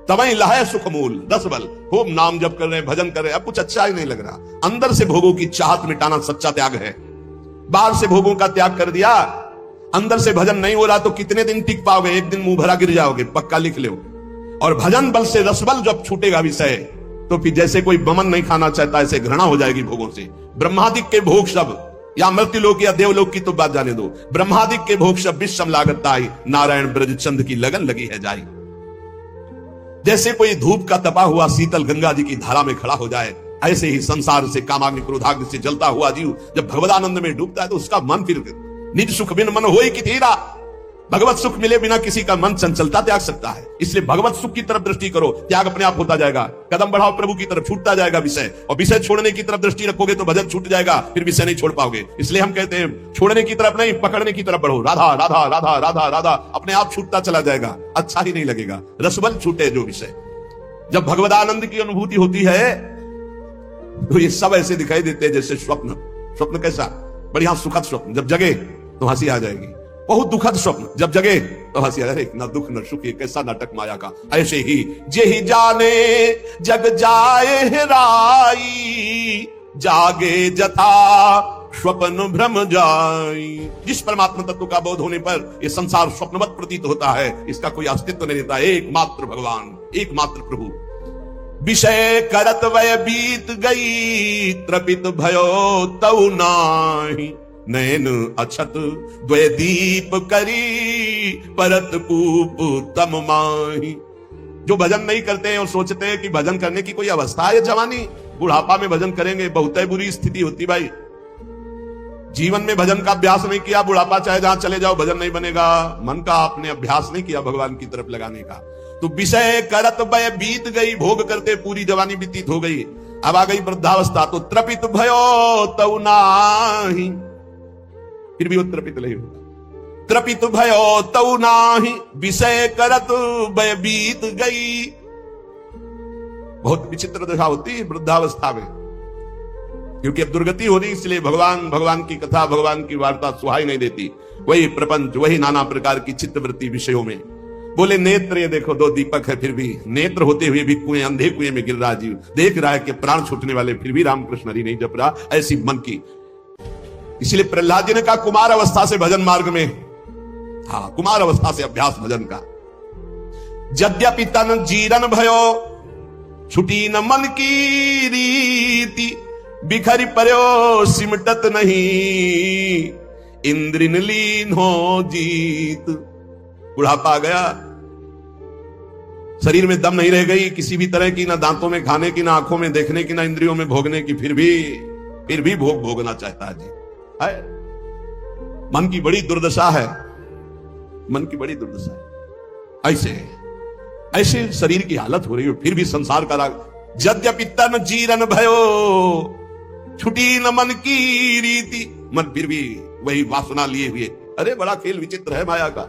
तवहीं लहे सुख मूल। रस बल, खूब नाम जप कर रहे, भजन कर रहे, अब कुछ अच्छा ही नहीं लग रहा। अंदर से भोगों की चाहत मिटाना सच्चा त्याग है। बाहर से भोगों का त्याग कर दिया, अंदर से भजन नहीं हो रहा तो कितने दिन टिक पाओगे? एक दिन मुंह भरा गिर जाओगे, पक्का लिख लो। और भजन बल से रसबल जब छूटेगा विषय, तो फिर जैसे कोई बमन नहीं खाना चाहता, ऐसे घृणा हो जाएगी भोगों से। ब्रह्मादिक के भोग सब, या मृत्युलोक या देवलोक की तो बात जाने दो, ब्रह्मादिक के भोग सब विषम लागत आई, नारायण ब्रज चंद की लगन लगी है जाई। जैसे कोई धूप का तपा हुआ शीतल गंगा जी की धारा में खड़ा हो जाए, ऐसे ही संसार से कामाग्नि क्रोधाग्नि से जलता हुआ जीव जब भगवदानंद में डूबता है तो उसका मन फिर निज सुख बिन मन होई कि धीरा। भगवत सुख मिले बिना किसी का मन चंचलता त्याग सकता है। इसलिए भगवत सुख की तरफ दृष्टि करो, त्याग अपने आप होता जाएगा। कदम बढ़ाओ प्रभु की तरफ, छूटता जाएगा विषय। और विषय छोड़ने की तरफ दृष्टि रखोगे तो भजन छूट जाएगा, फिर विषय नहीं छोड़ पाओगे। इसलिए हम कहते हैं छोड़ने की तरफ नहीं, पकड़ने की तरफ बढ़ो। राधा राधा राधा राधा राधा, अपने आप छूटता चला जाएगा, अच्छा ही नहीं लगेगा। रसबल छूटे जो विषय। जब भगवदानंद की अनुभूति होती है तो ये सब ऐसे दिखाई देते हैं जैसे स्वप्न। स्वप्न कैसा? बढ़िया सुखद स्वप्न, जब जगे तो हंसी आ जाएगी। बहुत दुखद स्वप्न, जब जगे तो हंसी आ जाएगी। न दुख न सुख, ये कैसा नाटक माया का। ऐसे ही जे ही जाने जग जाए हेराई, जागे जथा स्वप्न भ्रम जाई। जिस परमात्मा तत्व का बोध होने पर ये संसार स्वप्नवत प्रतीत होता है, इसका कोई अस्तित्व नहीं रहता। एकमात्र भगवान, एकमात्र प्रभु। विषय करत वय बीत गई, त्रपित भयो तऊ नाही। नैन अछत द्वय दीप करी, परत पूप तम माही। जो भजन नहीं करते हैं और सोचते हैं कि भजन करने की कोई अवस्था है जवानी, बुढ़ापा में भजन करेंगे, बहुत ही बुरी स्थिति होती भाई। जीवन में भजन का अभ्यास नहीं किया, बुढ़ापा चाहे जहां चले जाओ भजन नहीं बनेगा। मन का आपने अभ्यास नहीं किया भगवान की तरफ लगाने का। तो विषय करत वय बीत गई, भोग करते पूरी जवानी व्यतीत हो गई। अब आ गई वृद्धावस्था, तो त्रपित भयो तऊ नाही। फिर भी वो त्रपित नहीं होगा। त्रपित भयो तऊ नाही, विषय करत वय बीत गई। बहुत विचित्र दशा होती है वृद्धावस्था में, क्योंकि अब दुर्गति हो रही, इसलिए भगवान की कथा, भगवान की वार्ता सुहाई नहीं देती। वही प्रपंच, वही नाना प्रकार की चित्तवृत्ति विषयों में। बोले नेत्र ये देखो दो दीपक है, फिर भी नेत्र होते हुए भी कुएं, अंधे कुएं में गिर रहा जीव, देख रहा है कि प्राण छूटने वाले, फिर भी रामकृष्ण हरि नहीं जप रहा, ऐसी मन की। इसलिए प्रहलाद जी ने कहा कुमार अवस्था से भजन मार्ग में, हाँ कुमार अवस्था से अभ्यास भजन का। यद्यपि तन जीरन भयो छुटी न मन की रीति, बिखरी पर्यो सिमटत नहीं, इंद्रिन लीन हो जीत। बुढ़ापा आ गया, शरीर में दम नहीं रह गई किसी भी तरह की, ना दांतों में खाने की, ना आंखों में देखने की, ना इंद्रियों में भोगने की, फिर भी भोग भोगना चाहता है जी है। मन की बड़ी दुर्दशा है, मन की बड़ी दुर्दशा है। ऐसे शरीर की हालत हो रही है, फिर भी संसार का राग। यद्यपि तन जीरन भयो छुटी न मन की रीति, मन फिर भी वही वासना लिए हुए। अरे बड़ा खेल विचित्र है माया का।